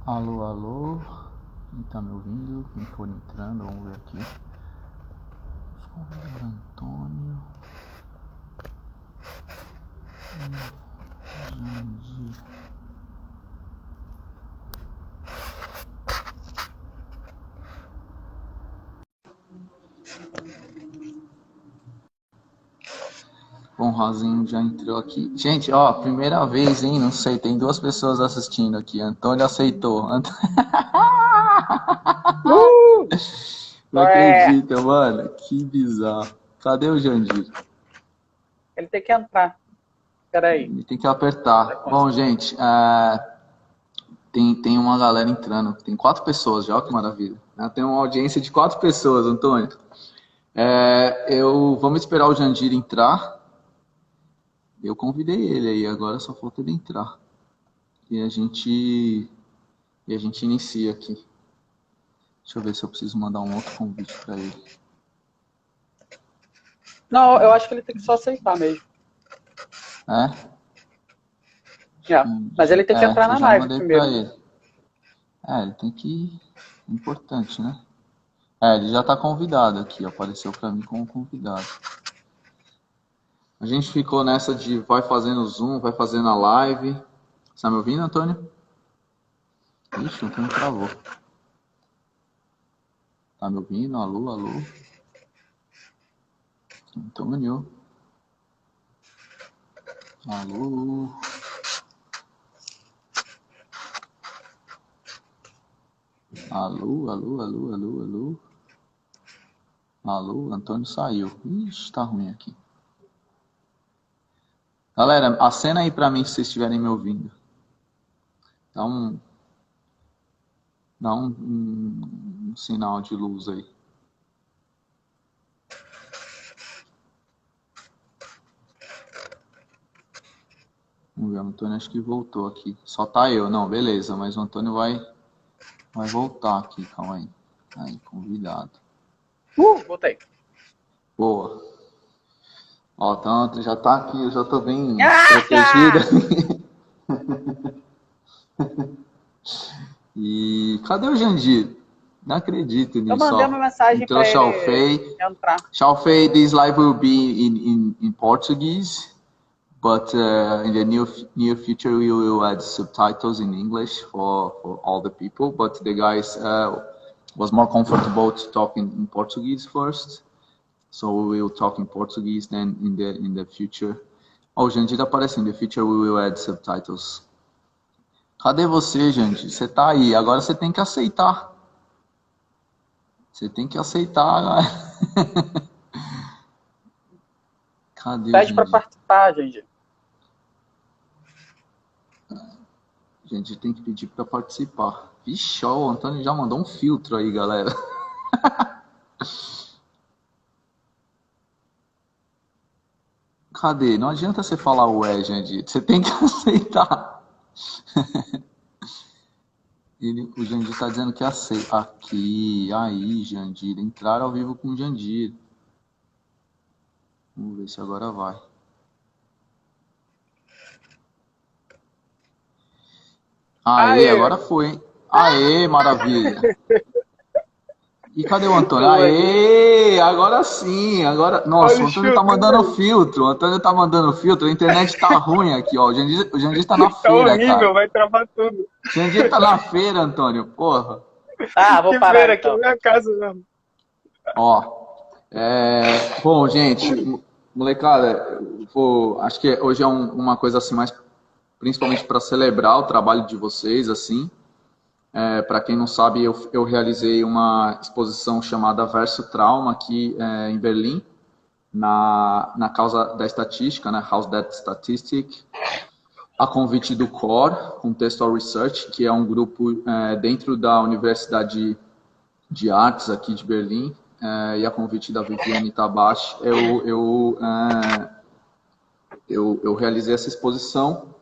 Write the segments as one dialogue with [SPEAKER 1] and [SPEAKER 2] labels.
[SPEAKER 1] Alô, alô, quem tá me ouvindo? Quem for entrando, vamos ver aqui. Os convidados, Antônio, Jandir. Bom, Rosinho já entrou aqui. Gente, ó, primeira vez, hein? Não sei, tem duas pessoas assistindo aqui. Antônio aceitou. Não
[SPEAKER 2] É,
[SPEAKER 1] acredita, mano. Que bizarro. Cadê o Jandir?
[SPEAKER 2] ele tem que entrar. Peraí.
[SPEAKER 1] Ele tem que apertar. Bom, gente, tem uma galera entrando. Tem 4 pessoas já, ó que maravilha. Tem uma audiência de 4 pessoas, Antônio. Vamos esperar o Jandir entrar. Eu convidei ele aí, agora só falta ele entrar. E a gente inicia aqui. Deixa eu ver se eu preciso mandar um outro convite para ele.
[SPEAKER 2] Não, eu acho que ele tem que só aceitar mesmo.
[SPEAKER 1] É?
[SPEAKER 2] Mas ele tem que entrar
[SPEAKER 1] Eu
[SPEAKER 2] na
[SPEAKER 1] já
[SPEAKER 2] live
[SPEAKER 1] mandei para
[SPEAKER 2] primeiro.
[SPEAKER 1] ele. Ele tem que... Importante, né? Ele já está convidado aqui, apareceu para mim como convidado. A gente ficou nessa de vai fazendo Zoom, vai fazendo a live. Você tá me ouvindo, Antônio? Ixi, o Antônio travou. Tá me ouvindo? Alô, alô? Antônio? Alô? Alô, alô, alô, alô, alô? Alô, Antônio saiu. Ixi, tá ruim aqui. Galera, acena aí pra mim se vocês estiverem me ouvindo. Dá um sinal de luz aí. Vamos ver, o Antônio acho que voltou aqui. Só tá eu, não, beleza, mas o Antônio vai voltar aqui, calma aí. Aí, convidado.
[SPEAKER 2] Voltei.
[SPEAKER 1] Boa. Ó, então já tá aqui, eu já tô bem protegida.
[SPEAKER 2] Ah!
[SPEAKER 1] E cadê o Jandir? Não acredito
[SPEAKER 2] Eu
[SPEAKER 1] nisso,
[SPEAKER 2] mandei uma
[SPEAKER 1] ó.
[SPEAKER 2] mensagem
[SPEAKER 1] Entrou
[SPEAKER 2] para ele
[SPEAKER 1] Xiaofei.
[SPEAKER 2] entrar.
[SPEAKER 1] Xiaofei, this live will be in Portuguese, but in the near future we will add subtitles in English for all the people. But the guys was more comfortable to talk in Portuguese first, so we will talk in Portuguese. Then in the future, oh, Jandir aparece. In the future we will add subtitles. Cadê você, Jandir? Você tá aí? Agora você tem que aceitar. Você tem que aceitar. Cadê o
[SPEAKER 2] Pede para
[SPEAKER 1] Jandir?
[SPEAKER 2] participar, gente.
[SPEAKER 1] A gente tem que pedir para participar. Vixe, ó, o Antônio já mandou um filtro aí, galera. Cadê? Não adianta você falar ué, Jandir. Você tem que aceitar. O Jandir tá dizendo que aceita. Aqui, aí, Jandir. Entrar ao vivo com o Jandir. Vamos ver se agora vai. Aê,
[SPEAKER 2] Aê!
[SPEAKER 1] agora foi, hein? Aê, maravilha. E cadê o Antônio?
[SPEAKER 2] Oi.
[SPEAKER 1] Aê, agora sim, agora... Nossa,
[SPEAKER 2] Olha
[SPEAKER 1] o
[SPEAKER 2] os
[SPEAKER 1] Antônio tá
[SPEAKER 2] filtros
[SPEAKER 1] mandando
[SPEAKER 2] aí.
[SPEAKER 1] filtro, o Antônio tá mandando filtro, a internet tá ruim aqui, ó. O Jandir tá na
[SPEAKER 2] Tá
[SPEAKER 1] feira,
[SPEAKER 2] horrível,
[SPEAKER 1] cara.
[SPEAKER 2] vai travar tudo.
[SPEAKER 1] O Jandir tá na feira, Antônio, porra.
[SPEAKER 2] Vou
[SPEAKER 3] Que
[SPEAKER 2] parar
[SPEAKER 3] feira, aqui na
[SPEAKER 2] então.
[SPEAKER 3] minha casa mesmo.
[SPEAKER 1] Ó, bom, gente, molecada, acho que hoje é uma coisa assim, mais principalmente para celebrar o trabalho de vocês, assim. Para quem não sabe, eu realizei uma exposição chamada Verso Trauma aqui em Berlim, na causa da estatística, né, House That Statistic, a convite do CORE, Contextual Research, que é um grupo dentro da Universidade de Artes aqui de Berlim, e a convite da Viviane Tabachi, eu realizei essa exposição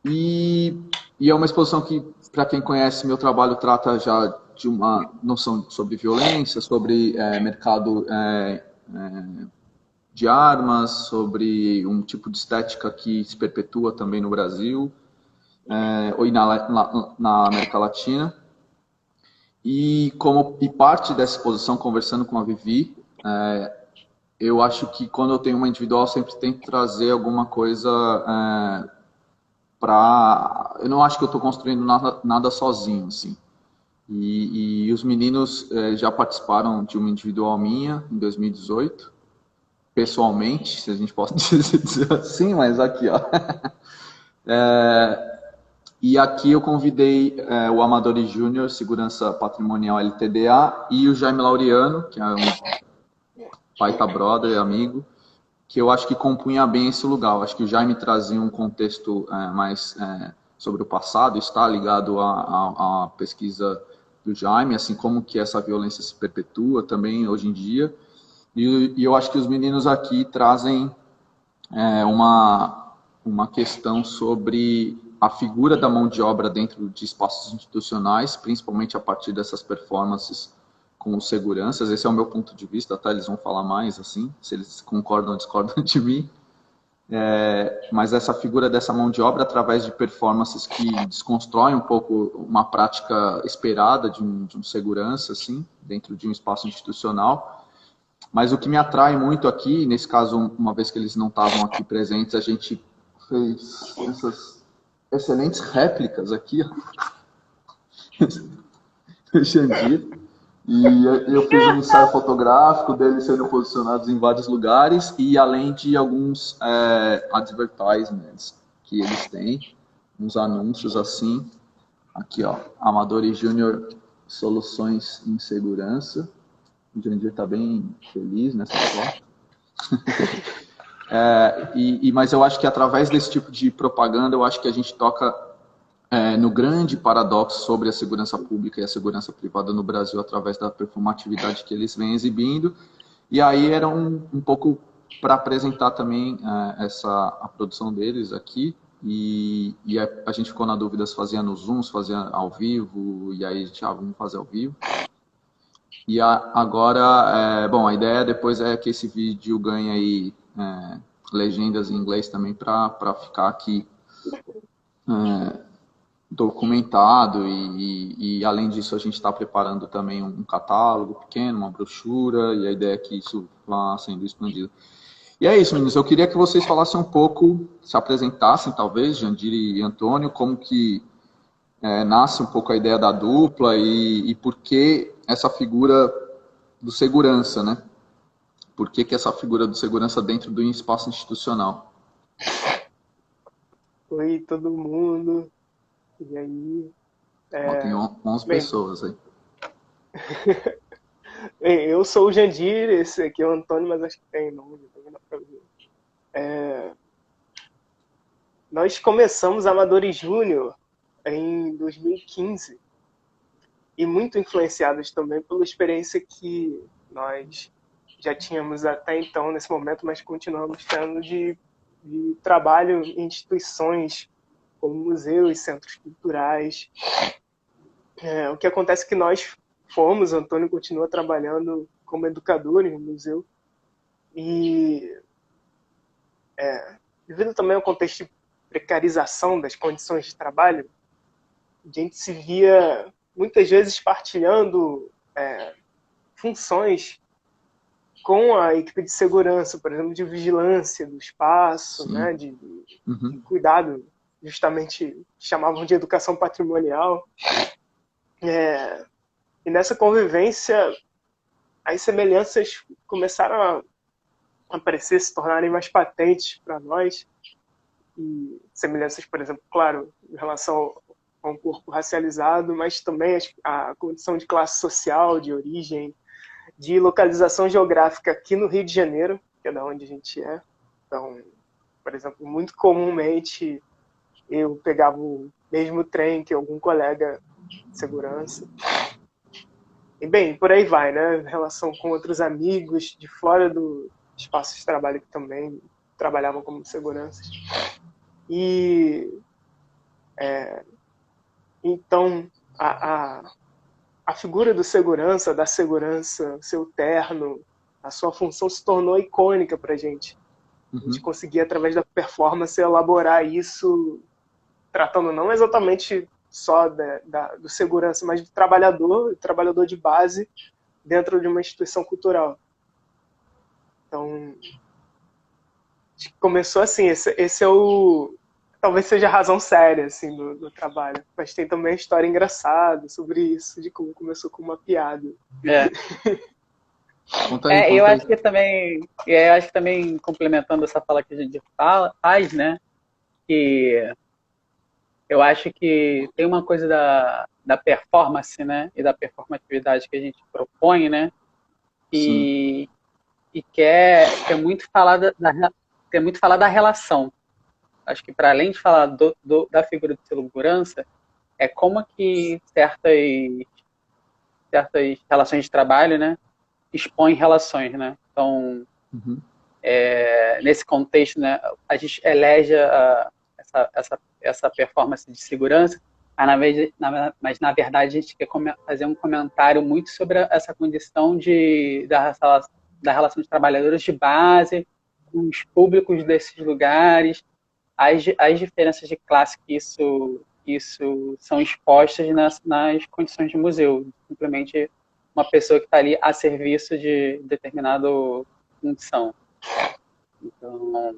[SPEAKER 1] e é uma exposição que, para quem conhece meu trabalho, trata já de uma noção sobre violência, sobre mercado de armas, sobre um tipo de estética que se perpetua também no Brasil. e na América Latina. E parte dessa exposição, conversando com a Vivi, eu acho que quando eu tenho uma individual, eu sempre tento trazer alguma coisa eu não acho que eu estou construindo nada sozinho, assim. E os meninos já participaram de uma individual minha em 2018, pessoalmente, se a gente pode dizer assim, mas aqui, ó. E aqui eu convidei o Amadori Júnior, Segurança Patrimonial LTDA, e o Jaime Laureano, que é um baita brother, amigo, que eu acho que compunha bem esse lugar. Eu acho que o Jaime trazia um contexto mais sobre o passado, está ligado à pesquisa do Jaime, assim como que essa violência se perpetua também hoje em dia. E eu acho que os meninos aqui trazem uma questão sobre a figura da mão de obra dentro de espaços institucionais, principalmente a partir dessas performances com os seguranças. Esse é o meu ponto de vista, tá? Eles vão falar mais, assim, se eles concordam ou discordam de mim. Mas essa figura dessa mão de obra através de performances que desconstroem um pouco uma prática esperada de um segurança, assim, dentro de um espaço institucional. Mas o que me atrai muito aqui, nesse caso, uma vez que eles não estavam aqui presentes, a gente fez essas excelentes réplicas aqui, ó, do Jandir. E eu fiz um ensaio fotográfico deles sendo posicionados em vários lugares e além de alguns advertisements que eles têm, uns anúncios assim. Aqui, ó, Amadori Júnior Soluções em Segurança. O Jandir está bem feliz nessa foto. Mas eu acho que através desse tipo de propaganda, eu acho que a gente toca no grande paradoxo sobre a segurança pública e a segurança privada no Brasil através da performatividade que eles vêm exibindo. E aí era um pouco para apresentar também a produção deles aqui. E a gente ficou na dúvida se fazia no Zoom, se fazia ao vivo, e aí a gente, vamos fazer ao vivo. E agora, bom, a ideia depois é que esse vídeo ganhe aí legendas em inglês também para ficar aqui documentado e além disso a gente está preparando também um catálogo pequeno, uma brochura, e a ideia é que isso vá sendo expandido. E é isso, meninos, eu queria que vocês falassem um pouco, se apresentassem talvez, Jandir e Antônio, como que nasce um pouco a ideia da dupla e por que essa figura do segurança, né? Por que essa figura do segurança dentro do espaço institucional?
[SPEAKER 3] Oi, todo mundo. E aí?
[SPEAKER 1] Tem 11 pessoas aí.
[SPEAKER 3] Eu sou o Jandir, esse aqui é o Antônio, mas acho que tem nome, não dá pra ver. Nós começamos a Amadori Júnior em 2015 e muito influenciados também pela experiência que nós já tínhamos até então, nesse momento, mas continuamos tendo de trabalho em instituições como museus, centros culturais. O que acontece é que nós fomos, Antônio continua trabalhando como educador em um museu, e devido também ao contexto de precarização das condições de trabalho, a gente se via muitas vezes partilhando funções com a equipe de segurança, por exemplo, de vigilância do espaço, né, de cuidado, justamente chamavam de educação patrimonial. E nessa convivência, as semelhanças começaram a aparecer, se tornarem mais patentes para nós. E semelhanças, por exemplo, claro, em relação a um corpo racializado, mas também a condição de classe social, de origem, de localização geográfica aqui no Rio de Janeiro, que é da onde a gente é. Então, por exemplo, muito comumente eu pegava o mesmo trem que algum colega de segurança. E bem, por aí vai, né? Em relação com outros amigos de fora do espaço de trabalho que também trabalhavam como seguranças. E então a figura do segurança, da segurança, seu terno, a sua função se tornou icônica para a gente. A gente conseguia, através da performance, elaborar isso tratando não exatamente só do segurança, mas do trabalhador de base dentro de uma instituição cultural. Então, começou assim, esse é o... Talvez seja a razão séria, assim, do trabalho. Mas tem também a história engraçada sobre isso, de como começou com uma piada.
[SPEAKER 1] Conta aí,
[SPEAKER 2] Eu
[SPEAKER 1] conta aí.
[SPEAKER 2] acho que também complementando essa fala que a gente faz, né? Que eu acho que tem uma coisa da performance, né? E da performatividade que a gente propõe, né?
[SPEAKER 1] Sim.
[SPEAKER 2] E quer muito falar quer muito falar da relação. Acho que para além de falar da figura do segurança, é como que certas relações de trabalho, né? Expõem relações, né? Então,
[SPEAKER 1] Uhum.
[SPEAKER 2] nesse contexto, né, a gente elege essa performance de segurança, mas na verdade a gente quer fazer um comentário muito sobre essa condição da relação de trabalhadores de base, com os públicos desses lugares, as diferenças de classe que isso são expostas nas condições de museu. Simplesmente uma pessoa que está ali a serviço de determinada função. Então,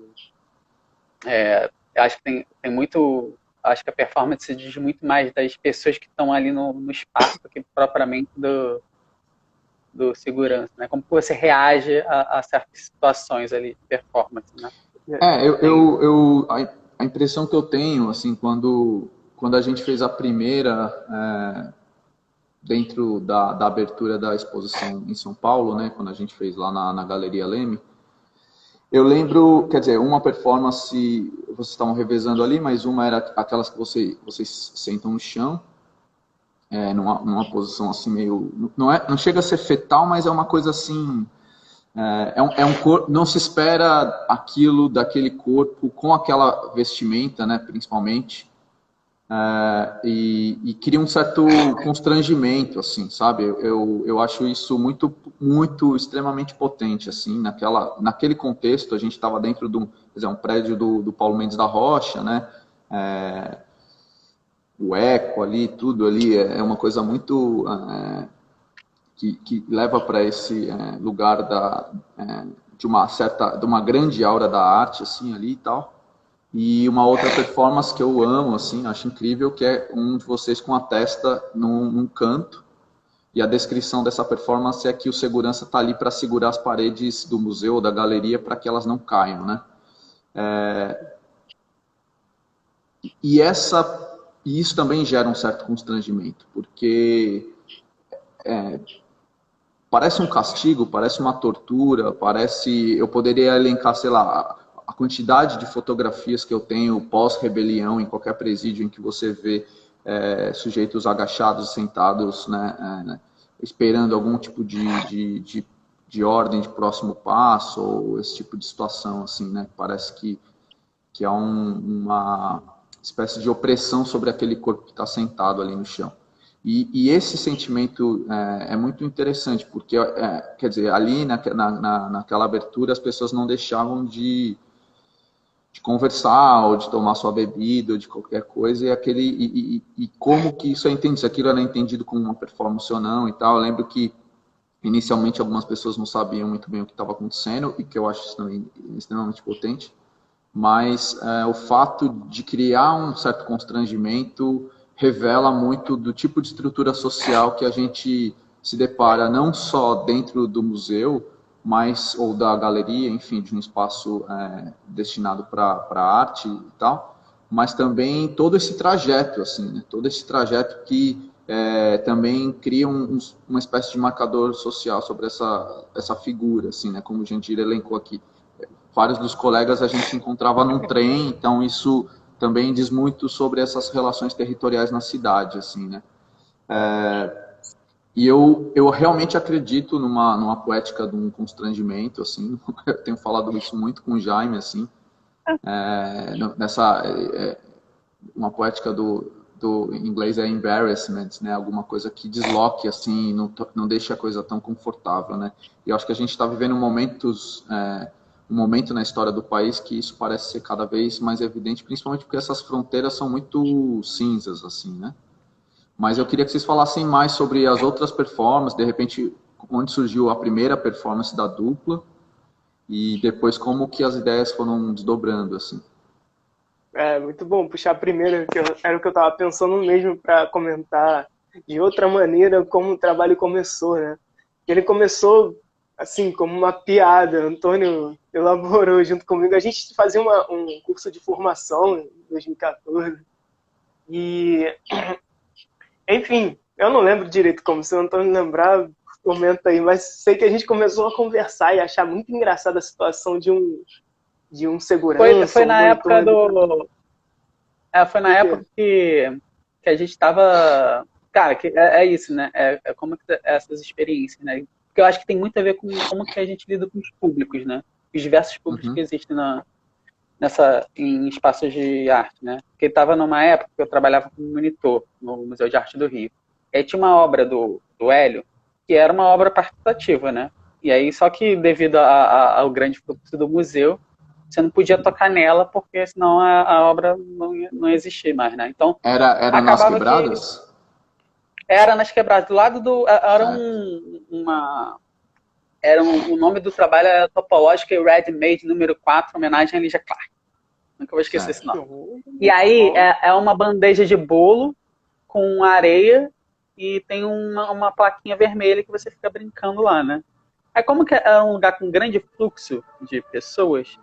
[SPEAKER 2] eu acho que tem muito... Acho que a performance diz muito mais das pessoas que estão ali no espaço do que propriamente do segurança, né? Como você reage a certas situações ali de performance, né?
[SPEAKER 1] A impressão que eu tenho, assim, quando a gente fez a primeira, dentro da abertura da exposição em São Paulo, né, quando a gente fez lá na Galeria Leme, eu lembro, quer dizer, uma performance vocês estavam revezando ali, mas uma era aquelas que vocês sentam no chão, numa posição assim meio... Não chega a ser fetal, mas é uma coisa assim... corpo, não se espera aquilo daquele corpo com aquela vestimenta, né, principalmente, e cria um certo constrangimento, assim, sabe? Eu acho isso muito extremamente potente, assim, naquele contexto. A gente estava dentro de um prédio do Paulo Mendes da Rocha, né? O eco ali, tudo ali é uma coisa muito que leva para esse lugar de uma grande aura da arte, assim, ali e tal. E uma outra performance que eu amo, assim, acho incrível, que é um de vocês com a testa num canto. E a descrição dessa performance é que o segurança está ali para segurar as paredes do museu ou da galeria para que elas não caiam, né? E isso também gera um certo constrangimento, porque parece um castigo, parece uma tortura, eu poderia elencar, sei lá, a quantidade de fotografias que eu tenho pós-rebelião em qualquer presídio em que você vê sujeitos agachados, sentados, né, esperando algum tipo de ordem de próximo passo, ou esse tipo de situação, assim, né? Parece que há uma espécie de opressão sobre aquele corpo que está sentado ali no chão. E esse sentimento é muito interessante, porque, quer dizer, ali naquela abertura as pessoas não deixavam de conversar, ou de tomar sua bebida, ou de qualquer coisa, e como que isso é entendido, se aquilo era entendido como uma performance ou não e tal. Eu lembro que, inicialmente, algumas pessoas não sabiam muito bem o que estava acontecendo, e que eu acho isso também extremamente potente, mas o fato de criar um certo constrangimento revela muito do tipo de estrutura social que a gente se depara, não só dentro do museu, ou da galeria, enfim, de um espaço destinado para arte e tal, mas também todo esse trajeto, assim, né? Todo esse trajeto que também cria uma espécie de marcador social sobre essa figura, assim, né? Como o Gentil elencou aqui. Vários dos colegas a gente se encontrava num trem, então isso também diz muito sobre essas relações territoriais na cidade, assim, né? E eu realmente acredito numa poética de um constrangimento, assim. Eu tenho falado isso muito com o Jaime, assim, uma poética do em inglês é embarrassment, né? Alguma coisa que desloque, assim, não deixe a coisa tão confortável, né? E eu acho que a gente está vivendo momentos um momento na história do país que isso parece ser cada vez mais evidente, principalmente porque essas fronteiras são muito cinzas, assim, né? Mas eu queria que vocês falassem mais sobre as outras performances, de repente, onde surgiu a primeira performance da dupla e depois como que as ideias foram desdobrando, assim.
[SPEAKER 3] Muito bom puxar primeiro, que era o que eu estava pensando mesmo para comentar de outra maneira como o trabalho começou, né? Ele começou assim, como uma piada. Antônio elaborou junto comigo. A gente fazia um curso de formação em 2014 e, enfim, eu não lembro direito como, se o Antônio lembrar, comenta aí, mas sei que a gente começou a conversar e achar muito engraçada a situação de um segurança.
[SPEAKER 2] Foi na época do... foi na época que a gente estava... Cara, é isso, né? É como que essas experiências, né? Porque eu acho que tem muito a ver com como que a gente lida com os públicos, né? Os diversos públicos que existem em espaços de arte, né? Porque estava numa época que eu trabalhava como monitor no Museu de Arte do Rio. E aí tinha uma obra do Hélio, que era uma obra participativa, né? E aí, só que devido ao grande fluxo do museu, você não podia tocar nela, porque senão a obra não ia existir mais, né? Então,
[SPEAKER 1] era nas quebradas?
[SPEAKER 2] Era nas quebradas. Do lado do... o nome do trabalho era Topológica e Ready-Made número 4, homenagem a Lígia Clark. Nunca vou esquecer esse nome. E aí é uma bandeja de bolo com areia e tem uma plaquinha vermelha que você fica brincando lá, né? Aí como que é um lugar com grande fluxo de pessoas,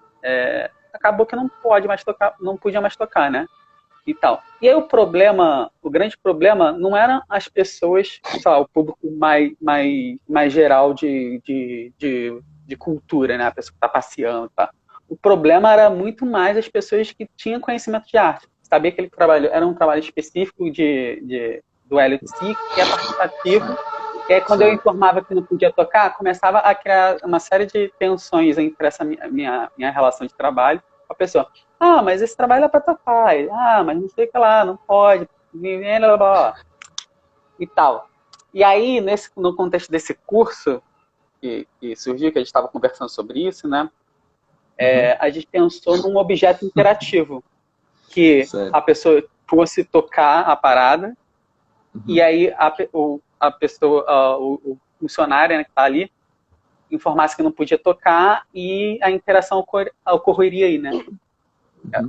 [SPEAKER 2] acabou que não podia mais tocar, né? E tal. E aí o grande problema não eram as pessoas, sei lá, o público mais geral de cultura, né? A pessoa que está passeando, tá? O problema era muito mais as pessoas que tinham conhecimento de arte. Sabia que aquele trabalho era um trabalho específico do Hélio de Si, que é participativo. E aí, quando eu informava que não podia tocar, começava a criar uma série de tensões entre essa minha relação de trabalho com a pessoa. Ah, mas esse trabalho é para tocar. Ah, mas não sei o que lá, não pode. E tal. E aí, no contexto desse curso que surgiu, que a gente estava conversando sobre isso, né? A gente pensou num objeto interativo, que a pessoa fosse tocar a parada, e aí a pessoa, o funcionário, né, que está ali, informasse que não podia tocar e a interação ocorreria aí, né?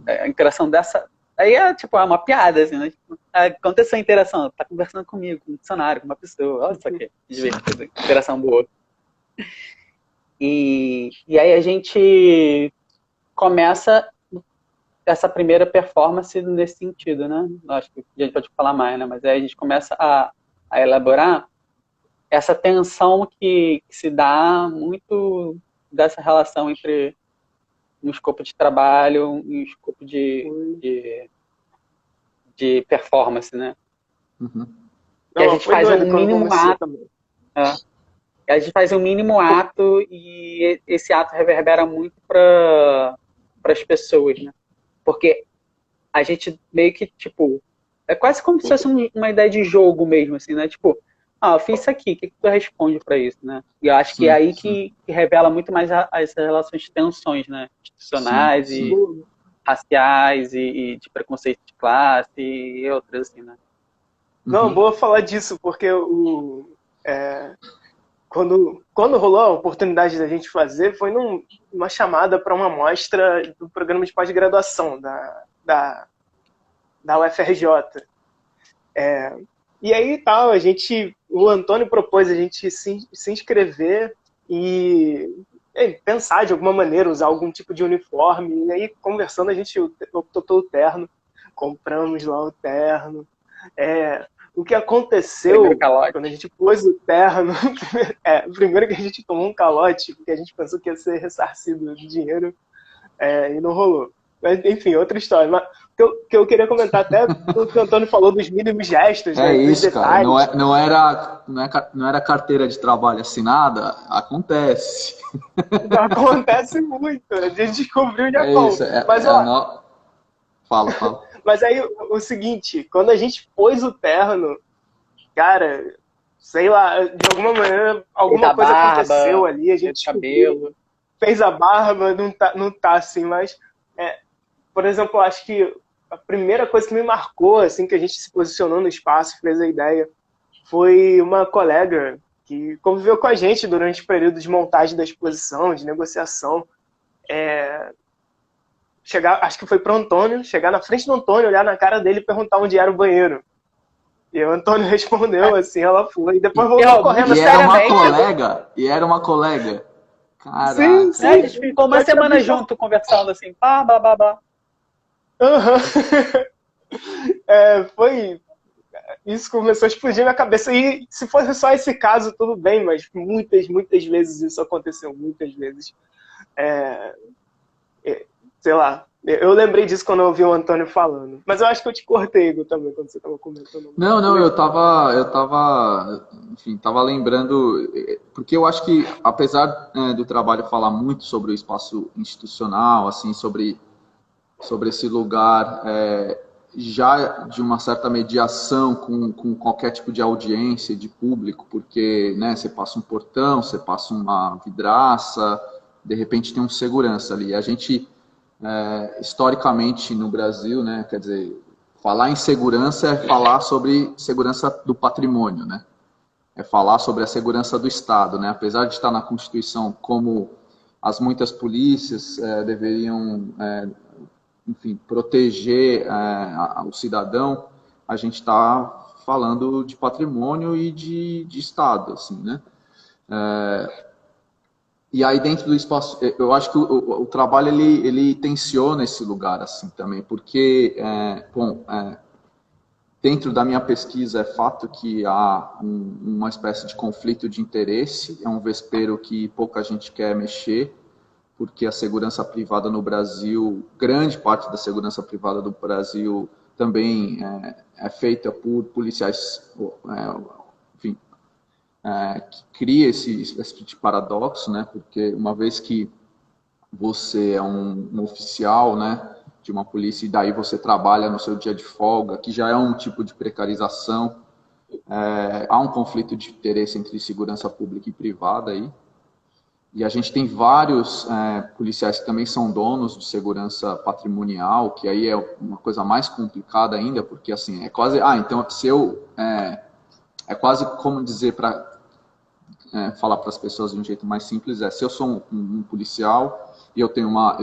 [SPEAKER 2] A interação dessa... Aí é uma piada, assim, né? Aconteceu a interação, tá conversando comigo, com um funcionário, com uma pessoa, olha isso aqui, divertido, interação boa. E aí a gente começa essa primeira performance nesse sentido, né? Acho que a gente pode falar mais, né? Mas aí a gente começa a elaborar essa tensão que se dá muito dessa relação entre um escopo de trabalho e um escopo de performance, né? E a gente faz um mínimo ato. A gente faz um mínimo ato e esse ato reverbera muito para as pessoas, né? Porque a gente meio que, é quase como se fosse uma ideia de jogo mesmo, assim, né? Eu fiz isso aqui, o que tu responde para isso, né? E eu acho que é aí que revela muito mais essas relações de tensões, né? Institucionais e raciais e de preconceito de classe e outras, assim, né?
[SPEAKER 3] Não, boa falar disso, porque quando rolou a oportunidade da gente fazer, foi numa chamada para uma mostra do programa de pós-graduação da UFRJ. E aí tal, o Antônio propôs a gente se inscrever e pensar de alguma maneira, usar algum tipo de uniforme. E aí, conversando, a gente optou pelo terno, compramos lá o terno. O que aconteceu quando a gente pôs o terno, primeiro que a gente tomou um calote, porque a gente pensou que ia ser ressarcido de dinheiro, e não rolou. Mas, enfim, outra história. Mas, que eu queria comentar até o que o Antônio falou dos mínimos gestos, né,
[SPEAKER 1] isso,
[SPEAKER 3] dos detalhes.
[SPEAKER 1] Cara. Não era carteira de trabalho assinada? Acontece.
[SPEAKER 3] Acontece muito. A gente descobriu já como.
[SPEAKER 1] Isso,
[SPEAKER 3] Mas,
[SPEAKER 1] Fala.
[SPEAKER 3] Mas aí, o seguinte, quando a gente pôs o terno, cara, sei lá, de alguma maneira, alguma coisa aconteceu ali, a gente
[SPEAKER 2] cabelo.
[SPEAKER 3] fez a barba, não tá assim, mas, por exemplo, eu acho que a primeira coisa que me marcou, assim, que a gente se posicionou no espaço, fez a ideia, foi uma colega que conviveu com a gente durante o período de montagem da exposição, de negociação. Acho que foi para o Antônio, chegar na frente do Antônio, olhar na cara dele e perguntar onde era o banheiro. E o Antônio respondeu assim, ela foi. E depois voltou correndo.
[SPEAKER 1] E era uma colega? E era uma colega? Caraca.
[SPEAKER 3] Sim, sim.
[SPEAKER 2] A gente ficou uma semana junto, conversando assim, pá, blá, blá, blá.
[SPEAKER 3] Foi... Isso começou a explodir na cabeça. E se fosse só esse caso, tudo bem, mas muitas vezes isso aconteceu, muitas vezes. Sei lá, eu lembrei disso quando eu ouvi o Antônio falando. Mas eu acho que eu te cortei, Igor, também, quando você estava comentando.
[SPEAKER 1] Não, eu tava lembrando, porque eu acho que, apesar do trabalho falar muito sobre o espaço institucional, assim, sobre esse lugar, já de uma certa mediação com qualquer tipo de audiência de público, porque, né, você passa um portão, você passa uma vidraça, de repente tem um segurança ali. A gente, historicamente no Brasil, né, quer dizer, falar em segurança é falar sobre segurança do patrimônio, né? É falar sobre a segurança do Estado, né? Apesar de estar na Constituição como as muitas polícias deveriam, enfim, proteger o cidadão, a gente está falando de patrimônio e de Estado, assim, né? E aí dentro do espaço, eu acho que o trabalho ele tensiona esse lugar assim também, porque dentro da minha pesquisa é fato que há uma espécie de conflito de interesse, é um vespeiro que pouca gente quer mexer, porque a segurança privada no Brasil, grande parte da segurança privada do Brasil também é feita por policiais, enfim, que cria esse tipo de paradoxo, né? Porque uma vez que você é um oficial, né, de uma polícia e daí você trabalha no seu dia de folga, que já é um tipo de precarização, há um conflito de interesse entre segurança pública e privada aí. E a gente tem vários policiais que também são donos de segurança patrimonial, que aí é uma coisa mais complicada ainda, porque assim, é quase... então se eu... é quase como dizer para falar para as pessoas de um jeito mais simples, se eu sou um policial e eu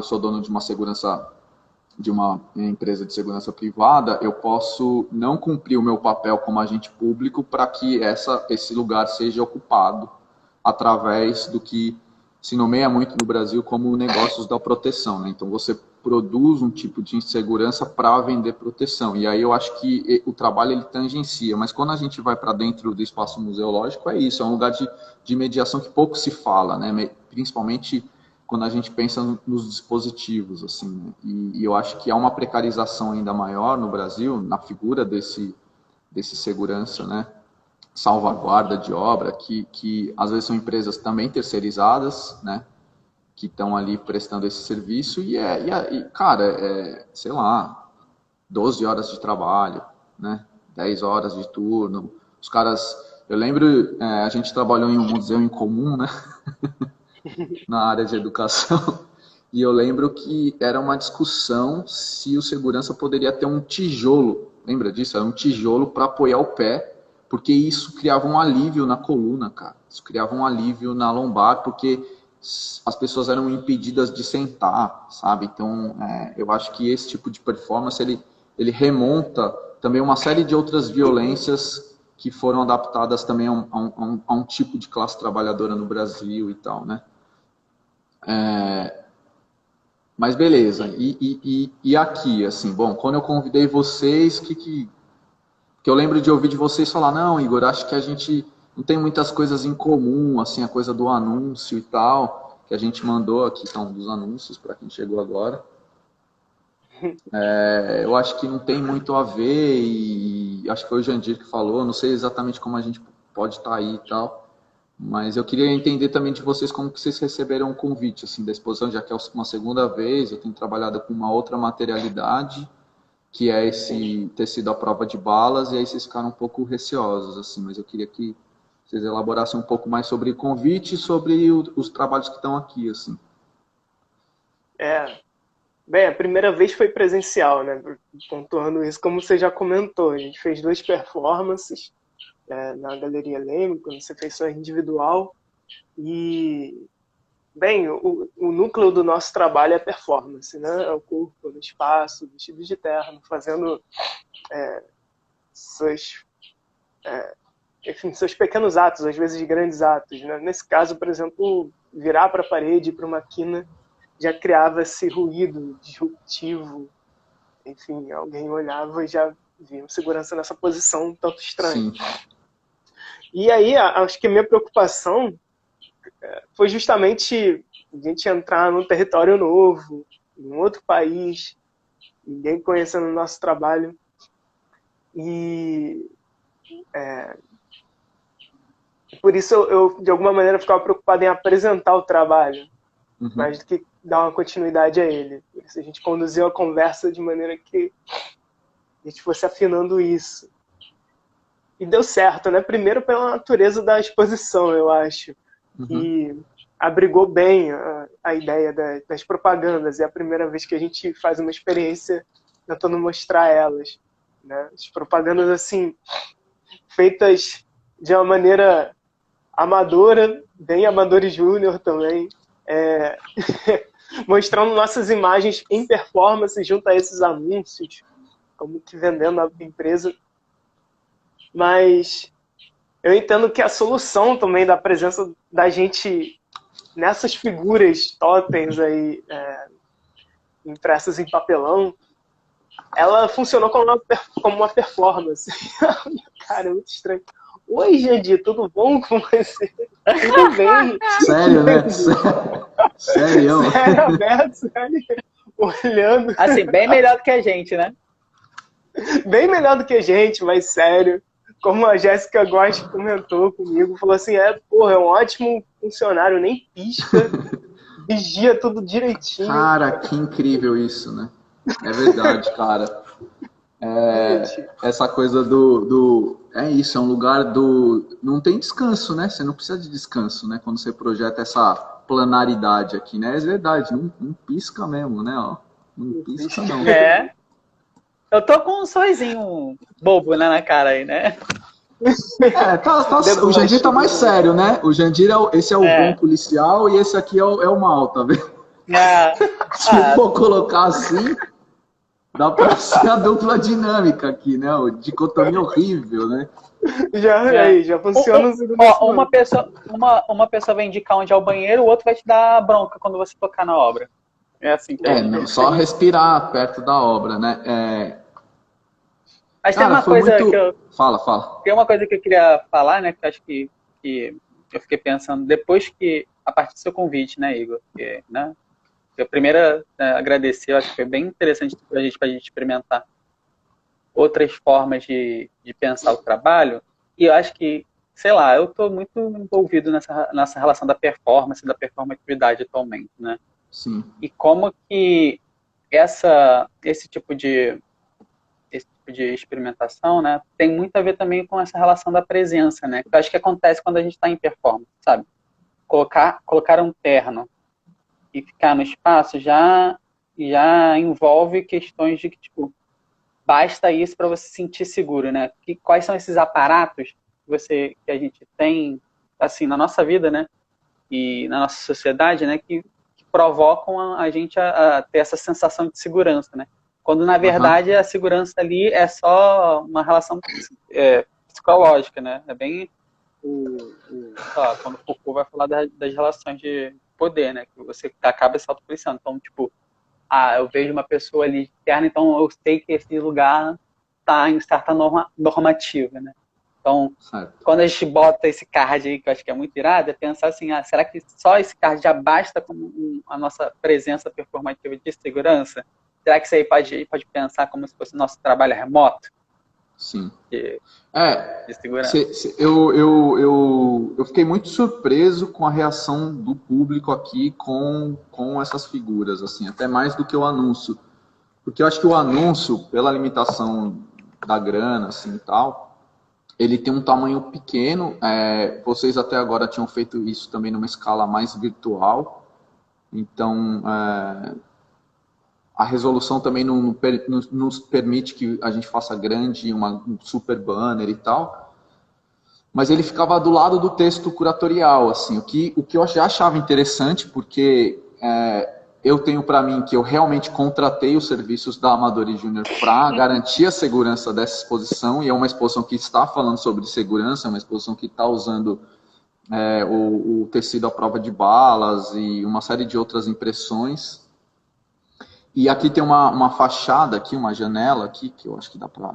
[SPEAKER 1] sou dono de uma segurança, de uma empresa de segurança privada, eu posso não cumprir o meu papel como agente público para que esse lugar seja ocupado através do que se nomeia muito no Brasil como negócios da proteção, né? Então você produz um tipo de insegurança para vender proteção. E aí eu acho que o trabalho ele tangencia, mas quando a gente vai para dentro do espaço museológico é isso, é um lugar de mediação que pouco se fala, né? Principalmente quando a gente pensa nos dispositivos, assim, né? E eu acho que há uma precarização ainda maior no Brasil na figura desse segurança, né? Salvaguarda de obra, que às vezes são empresas também terceirizadas, né? Que estão ali prestando esse serviço e cara, sei lá, 12 horas de trabalho, né? 10 horas de turno. Os caras, eu lembro, a gente trabalhou em um museu em comum, né? Na área de educação, e eu lembro que era uma discussão se o segurança poderia ter um tijolo, lembra disso? Era um tijolo para apoiar o pé, porque isso criava um alívio na coluna, cara. Isso criava um alívio na lombar, porque as pessoas eram impedidas de sentar, sabe? Então, eu acho que esse tipo de performance, ele remonta também uma série de outras violências que foram adaptadas também a um tipo de classe trabalhadora no Brasil e tal, né? Mas beleza, e aqui, assim, bom, quando eu convidei vocês, que eu lembro de ouvir de vocês falar, não, Igor, acho que a gente não tem muitas coisas em comum, assim, a coisa do anúncio e tal, que a gente mandou aqui, estão dos anúncios, para quem chegou agora. Eu acho que não tem muito a ver, e acho que foi o Jandir que falou, não sei exatamente como a gente pode estar aí e tal, mas eu queria entender também de vocês como que vocês receberam o convite, assim, da exposição, já que é uma segunda vez, eu tenho trabalhado com uma outra materialidade, que é esse ter sido a prova de balas, e aí vocês ficaram um pouco receosos, assim, mas eu queria que vocês elaborassem um pouco mais sobre o convite e sobre os trabalhos que estão aqui, assim.
[SPEAKER 3] É. Bem, a primeira vez foi presencial, né? Pontuando isso, como você já comentou, a gente fez 2 performances na Galeria Leme, quando você fez sua individual. E, bem, o núcleo do nosso trabalho é a performance, né? É o corpo no espaço, vestido de terno, fazendo seus, enfim, seus pequenos atos, às vezes grandes atos, né? Nesse caso, por exemplo, virar para a parede, para uma quina, já criava esse ruído disruptivo. Enfim, alguém olhava e já via um segurança nessa posição um tanto estranha.
[SPEAKER 1] Sim.
[SPEAKER 3] E aí, acho que a minha preocupação foi justamente a gente entrar num território novo, em outro país, ninguém conhecendo o nosso trabalho. E por isso eu, de alguma maneira, ficava preocupado em apresentar o trabalho, mais do que dar uma continuidade a ele. Por isso a gente conduziu a conversa de maneira que a gente fosse afinando isso. E deu certo, né? Primeiro pela natureza da exposição, eu acho. Que abrigou bem a ideia das propagandas. É a primeira vez que a gente faz uma experiência tentando mostrar elas, né? As propagandas, assim, feitas de uma maneira amadora, bem amador júnior também, mostrando nossas imagens em performance junto a esses anúncios, como que vendendo a empresa. Mas eu entendo que a solução também da presença da gente nessas figuras totens aí, impressas em papelão, ela funcionou como uma performance. Cara, é muito estranho. Oi, Jandir, tudo bom com você? Tudo bem?
[SPEAKER 1] Sério, né? Sério?
[SPEAKER 3] Sério, aberto, sério. Olhando.
[SPEAKER 2] Assim, bem melhor do que a gente, né?
[SPEAKER 3] Bem melhor do que a gente, mas sério. Como a Jéssica Góes comentou comigo, falou assim, porra, é um ótimo funcionário, nem pisca, vigia tudo direitinho.
[SPEAKER 1] Cara, que incrível isso, né? É verdade, cara. Essa coisa é isso, é um lugar do... Não tem descanso, né? Você não precisa de descanso, né? Quando você projeta essa planaridade aqui, né? É verdade, não pisca mesmo, né? Ó, não pisca, não.
[SPEAKER 2] Eu tô com um sorrisinho bobo, né, na cara aí, né?
[SPEAKER 1] O Jandir tá mais sério, né? O Jandir, esse é o bom policial e esse aqui é o mal, tá vendo? Se for colocar assim, dá pra ser a dupla dinâmica aqui, né? O dicotomia horrível, né?
[SPEAKER 3] Já funciona.
[SPEAKER 2] Uma pessoa vai indicar onde é o banheiro, o outro vai te dar bronca quando você tocar na obra. É assim que
[SPEAKER 1] não, só respirar perto da obra, né?
[SPEAKER 2] Mas tem uma coisa que eu...
[SPEAKER 1] Fala.
[SPEAKER 2] Tem uma coisa que eu queria falar, né? Que acho que eu fiquei pensando depois que, a partir do seu convite, né, Igor? Que, né, eu primeiro agradecer, eu acho que foi bem interessante pra gente experimentar outras formas de pensar o trabalho. E eu acho que, sei lá, eu estou muito envolvido nessa relação da performatividade atualmente, né?
[SPEAKER 1] Sim.
[SPEAKER 2] E como que esse tipo de experimentação, né, tem muito a ver também com essa relação da presença, né? Que eu acho que acontece quando a gente está em performance, sabe? Colocar um terno e ficar no espaço já envolve questões de que, tipo, basta isso para você se sentir seguro, né? Quais são esses aparatos que a gente tem, assim, na nossa vida, né? E na nossa sociedade, né? Que provocam a gente a ter essa sensação de segurança, né? Quando, na verdade, a segurança ali é só uma relação psicológica, né? É bem quando o Foucault vai falar das relações de poder, né? Que você acaba se autopoliciando. Então, tipo, eu vejo uma pessoa ali interna, então eu sei que esse lugar está em certa normativa, né? Então, quando a gente bota esse card aí, que eu acho que é muito irado, é pensar assim, será que só esse card já basta como a nossa presença performativa de segurança? Será que isso aí pode pensar como se fosse nosso trabalho remoto?
[SPEAKER 1] Sim.
[SPEAKER 2] De segurança.
[SPEAKER 1] Eu fiquei muito surpreso com a reação do público aqui com essas figuras, assim, até mais do que o anúncio. Porque eu acho que o anúncio, pela limitação da grana, assim, e tal, ele tem um tamanho pequeno. Vocês até agora tinham feito isso também numa escala mais virtual. Então, a resolução também não nos permite que a gente faça grande, um super banner e tal, mas ele ficava do lado do texto curatorial, assim, o que eu já achava interessante, porque eu tenho para mim que eu realmente contratei os serviços da Amadori Júnior para garantir a segurança dessa exposição, e é uma exposição que está falando sobre segurança, é uma exposição que está usando o tecido à prova de balas e uma série de outras impressões. E aqui tem uma fachada, aqui, uma janela aqui, que eu acho que dá para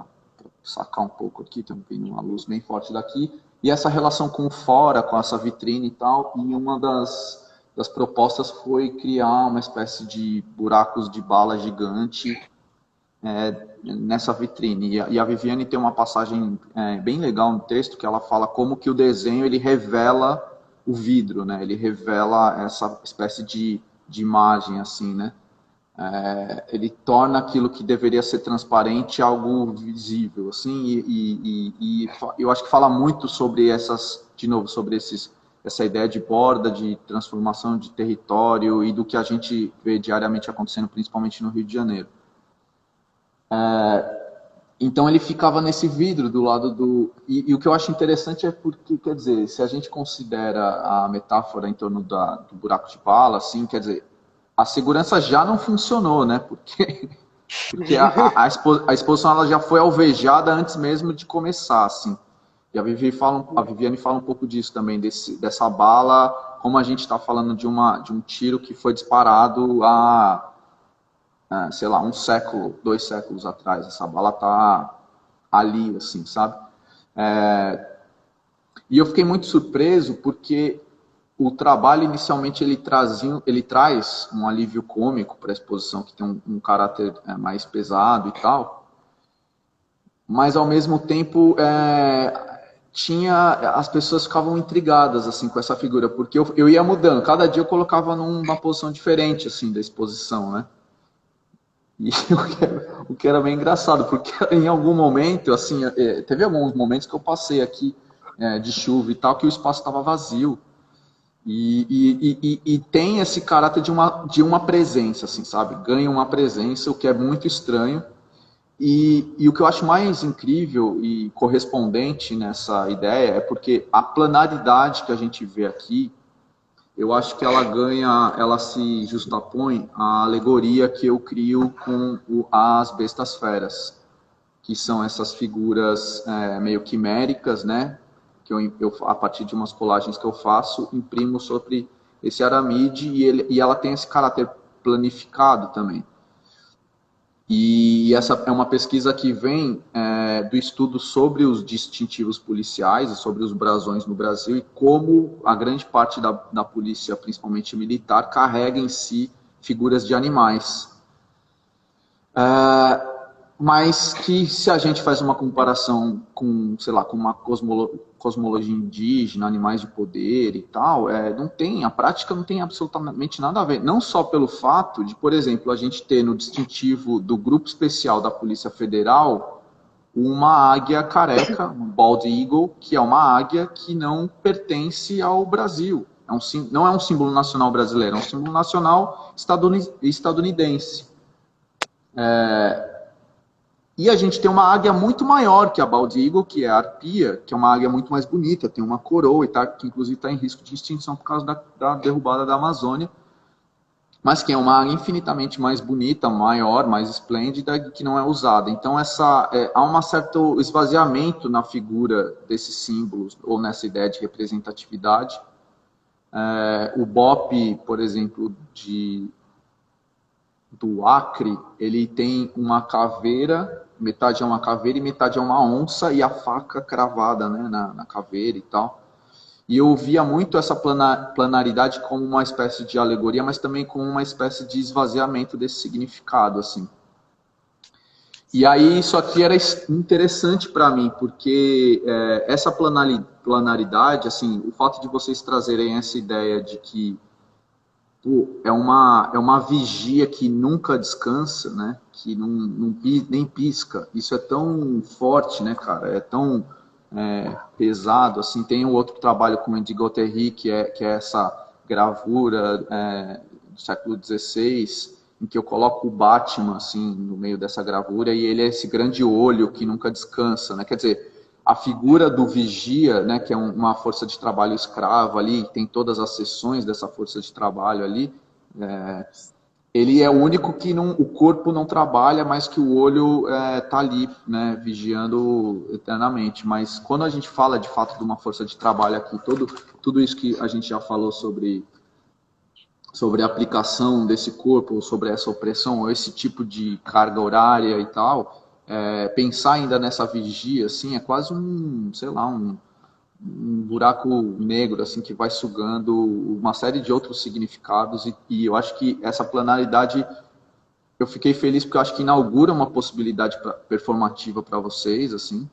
[SPEAKER 1] sacar um pouco aqui, tem uma luz bem forte daqui, e essa relação com fora, com essa vitrine e tal, e uma das propostas foi criar uma espécie de buracos de bala gigante nessa vitrine. E a Viviane tem uma passagem bem legal no texto, que ela fala como que o desenho ele revela o vidro, né? Ele revela essa espécie de imagem, assim, né? Ele torna aquilo que deveria ser transparente algo visível, assim, e eu acho que fala muito sobre essa ideia de borda, de transformação de território e do que a gente vê diariamente acontecendo, principalmente no Rio de Janeiro. Então ele ficava nesse vidro do lado do... E o que eu acho interessante é porque, quer dizer, se a gente considera a metáfora em torno do buraco de bala, assim, quer dizer, a segurança já não funcionou, né? Porque a exposição ela já foi alvejada antes mesmo de começar, assim. E a Viviane fala um pouco disso também, dessa bala, como a gente está falando de um tiro que foi disparado há, sei lá, 1 século, 2 séculos atrás. Essa bala está ali, assim, sabe? E eu fiquei muito surpreso porque o trabalho, inicialmente, ele traz um alívio cômico para a exposição, que tem um caráter mais pesado e tal, mas, ao mesmo tempo, as pessoas ficavam intrigadas assim, com essa figura, porque eu ia mudando, cada dia eu colocava numa posição diferente assim, da exposição, né? E o que era bem engraçado, porque em algum momento, assim, teve alguns momentos que eu passei aqui de chuva e tal, que o espaço estava vazio. E tem esse caráter de uma presença, assim, sabe? Ganha uma presença, o que é muito estranho. E o que eu acho mais incrível e correspondente nessa ideia é porque a planaridade que a gente vê aqui, eu acho que ela se justapõe à alegoria que eu crio com as bestas feras, que são essas figuras meio quiméricas, né? Que eu, a partir de umas colagens que eu faço, imprimo sobre esse aramide e ela tem esse caráter planificado também. E essa é uma pesquisa que vem do estudo sobre os distintivos policiais e sobre os brasões no Brasil e como a grande parte da polícia, principalmente militar, carrega em si figuras de animais. Mas que se a gente faz uma comparação com, sei lá, com uma cosmologia indígena, animais de poder e tal, a prática não tem absolutamente nada a ver. Não só pelo fato de, por exemplo, a gente ter no distintivo do Grupo Especial da Polícia Federal uma águia careca, um bald eagle, que é uma águia que não pertence ao Brasil. Não é um símbolo nacional brasileiro, é um símbolo nacional estadunidense. E a gente tem uma águia muito maior que a bald eagle, que é a arpia, que é uma águia muito mais bonita, tem uma coroa, que inclusive está em risco de extinção por causa da derrubada da Amazônia, mas que é uma águia infinitamente mais bonita, maior, mais esplêndida, e que não é usada. Então há um certo esvaziamento na figura desses símbolos, ou nessa ideia de representatividade. O BOP, por exemplo, do Acre, ele tem uma caveira, metade é uma caveira e metade é uma onça, e a faca cravada, né, na caveira e tal. E eu via muito essa planaridade como uma espécie de alegoria, mas também como uma espécie de esvaziamento desse significado, assim. E aí isso aqui era interessante para mim, porque essa planaridade, assim, o fato de vocês trazerem essa ideia de que é uma vigia que nunca descansa, né? Que nem pisca. Isso é tão forte, né, cara? É tão pesado. Assim, tem um outro trabalho com o Indigo Terry, que é essa gravura do século XVI, em que eu coloco o Batman, assim, no meio dessa gravura, e ele é esse grande olho que nunca descansa, né? Quer dizer, a figura do vigia, né, que é uma força de trabalho escrava ali, tem todas as seções dessa força de trabalho ali, ele é o único que o corpo não trabalha, mas que o olho tá ali, né, vigiando eternamente. Mas quando a gente fala de fato de uma força de trabalho aqui, tudo isso que a gente já falou sobre a aplicação desse corpo, sobre essa opressão, esse tipo de carga horária e tal, pensar ainda nessa vigia, assim, é quase sei lá, um buraco negro, assim, que vai sugando uma série de outros significados e eu acho que essa planaridade, eu fiquei feliz porque eu acho que inaugura uma possibilidade performativa para vocês, assim,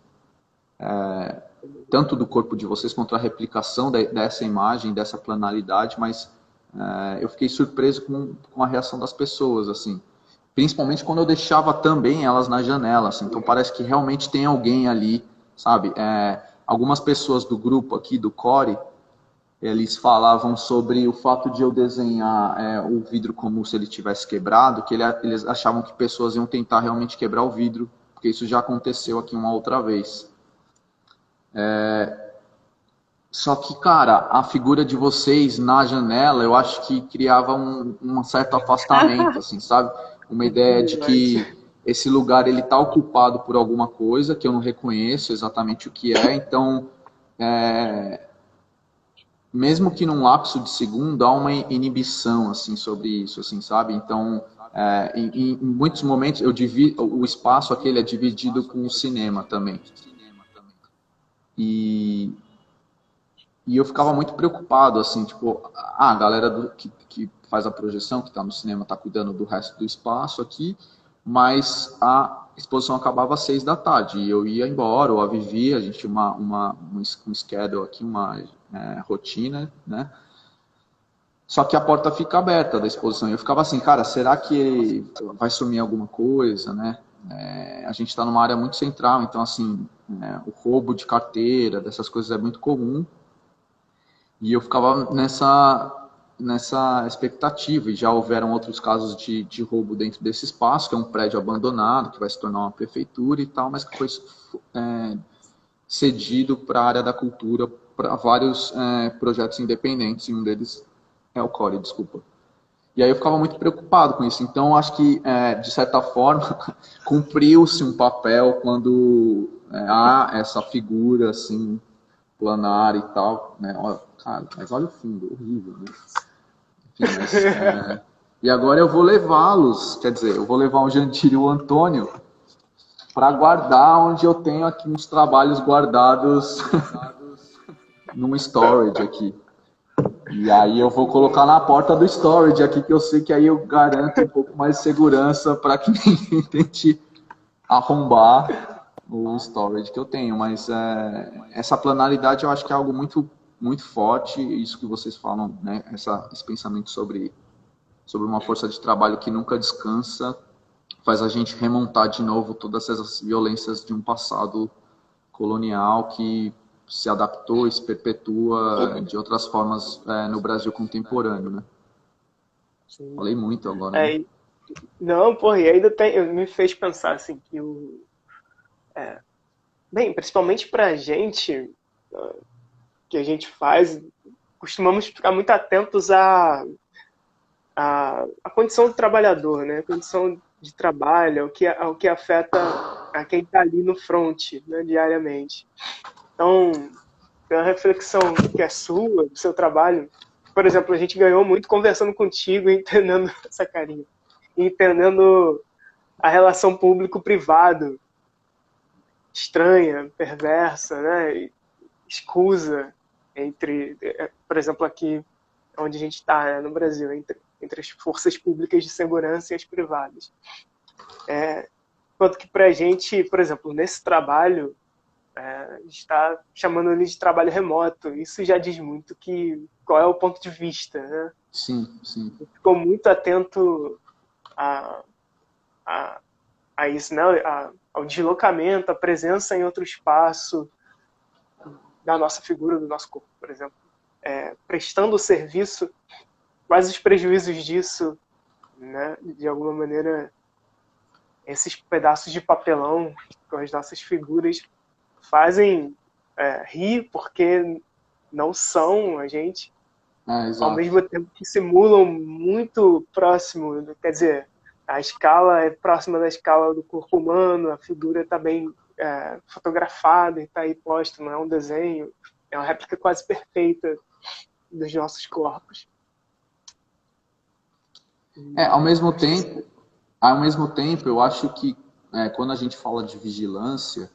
[SPEAKER 1] tanto do corpo de vocês quanto a replicação dessa imagem, dessa planaridade, mas eu fiquei surpreso com a reação das pessoas, assim. Principalmente quando eu deixava também elas na janela, assim. Então parece que realmente tem alguém ali, sabe? Algumas pessoas do grupo aqui, do Core, eles falavam sobre o fato de eu desenhar o vidro como se ele tivesse quebrado, que eles achavam que pessoas iam tentar realmente quebrar o vidro, porque isso já aconteceu aqui uma outra vez. Só que, cara, a figura de vocês na janela, eu acho que criava um certo afastamento, assim, sabe? Uma ideia de que esse lugar ele está ocupado por alguma coisa que eu não reconheço exatamente o que é. Então, mesmo que num lapso de segundo, há uma inibição, assim, sobre isso, assim, sabe? Então, em muitos momentos, o espaço aquele é dividido com o cinema também. E eu ficava muito preocupado, assim, tipo, a galera que faz a projeção, que está no cinema, está cuidando do resto do espaço aqui, mas a exposição acabava às 6 da tarde, e eu ia embora, ou a Vivi, a gente tinha um schedule aqui, uma rotina, né? Só que a porta fica aberta da exposição, e eu ficava assim, cara, será que vai sumir alguma coisa, né? A gente está numa área muito central, então, assim, o roubo de carteira, dessas coisas é muito comum, e eu ficava nessa expectativa, e já houveram outros casos de roubo dentro desse espaço, que é um prédio abandonado, que vai se tornar uma prefeitura e tal, mas que foi cedido para a área da cultura, para vários projetos independentes, e um deles é o Core, desculpa. E aí eu ficava muito preocupado com isso. Então, acho que, de certa forma, cumpriu-se um papel quando há essa figura, assim, planar e tal, né? Cara, mas olha o fundo, horrível, né? Enfim, mas, e agora eu vou levá-los, quer dizer, eu vou levar o Jantir e o Antônio para guardar onde eu tenho aqui uns trabalhos guardados num storage aqui. E aí eu vou colocar na porta do storage aqui, que eu sei que aí eu garanto um pouco mais de segurança para que ninguém tente arrombar o storage que eu tenho. Mas essa planaridade eu acho que é algo muito, muito forte, isso que vocês falam, né? Esse pensamento sobre uma força de trabalho que nunca descansa, faz a gente remontar de novo todas essas violências de um passado colonial que se adaptou e se perpetua de outras formas no Brasil contemporâneo, né? Sim. Falei muito agora. Né?
[SPEAKER 3] Não, porra, e ainda me fez pensar assim que bem, principalmente pra gente, que a gente faz, costumamos ficar muito atentos à condição do trabalhador, né? A condição de trabalho, ao que afeta a quem está ali no front, né, diariamente. Então, tem uma reflexão que é sua, do seu trabalho. Por exemplo, a gente ganhou muito conversando contigo, entendendo essa carinha, entendendo a relação público-privado, estranha, perversa, né, escusa entre, por exemplo, aqui onde a gente está, né, no Brasil, entre as forças públicas de segurança e as privadas. Enquanto que para a gente, por exemplo, nesse trabalho, a gente está chamando ele de trabalho remoto. Isso já diz muito qual é o ponto de vista, né?
[SPEAKER 1] Sim, sim.
[SPEAKER 3] Ficou muito atento a isso, né? Ao deslocamento, à presença em outro espaço da nossa figura, do nosso corpo, por exemplo. Prestando o serviço, quais os prejuízos disso né? De alguma maneira, esses pedaços de papelão com as nossas figuras fazem rir, porque não são a gente, ao
[SPEAKER 1] Exato.
[SPEAKER 3] mesmo tempo que simulam muito próximo, quer dizer, a escala é próxima da escala do corpo humano, a figura está bem fotografada e está aí posta, não é um desenho, é uma réplica quase perfeita dos nossos corpos.
[SPEAKER 1] Ao mesmo tempo, eu acho que quando a gente fala de vigilância,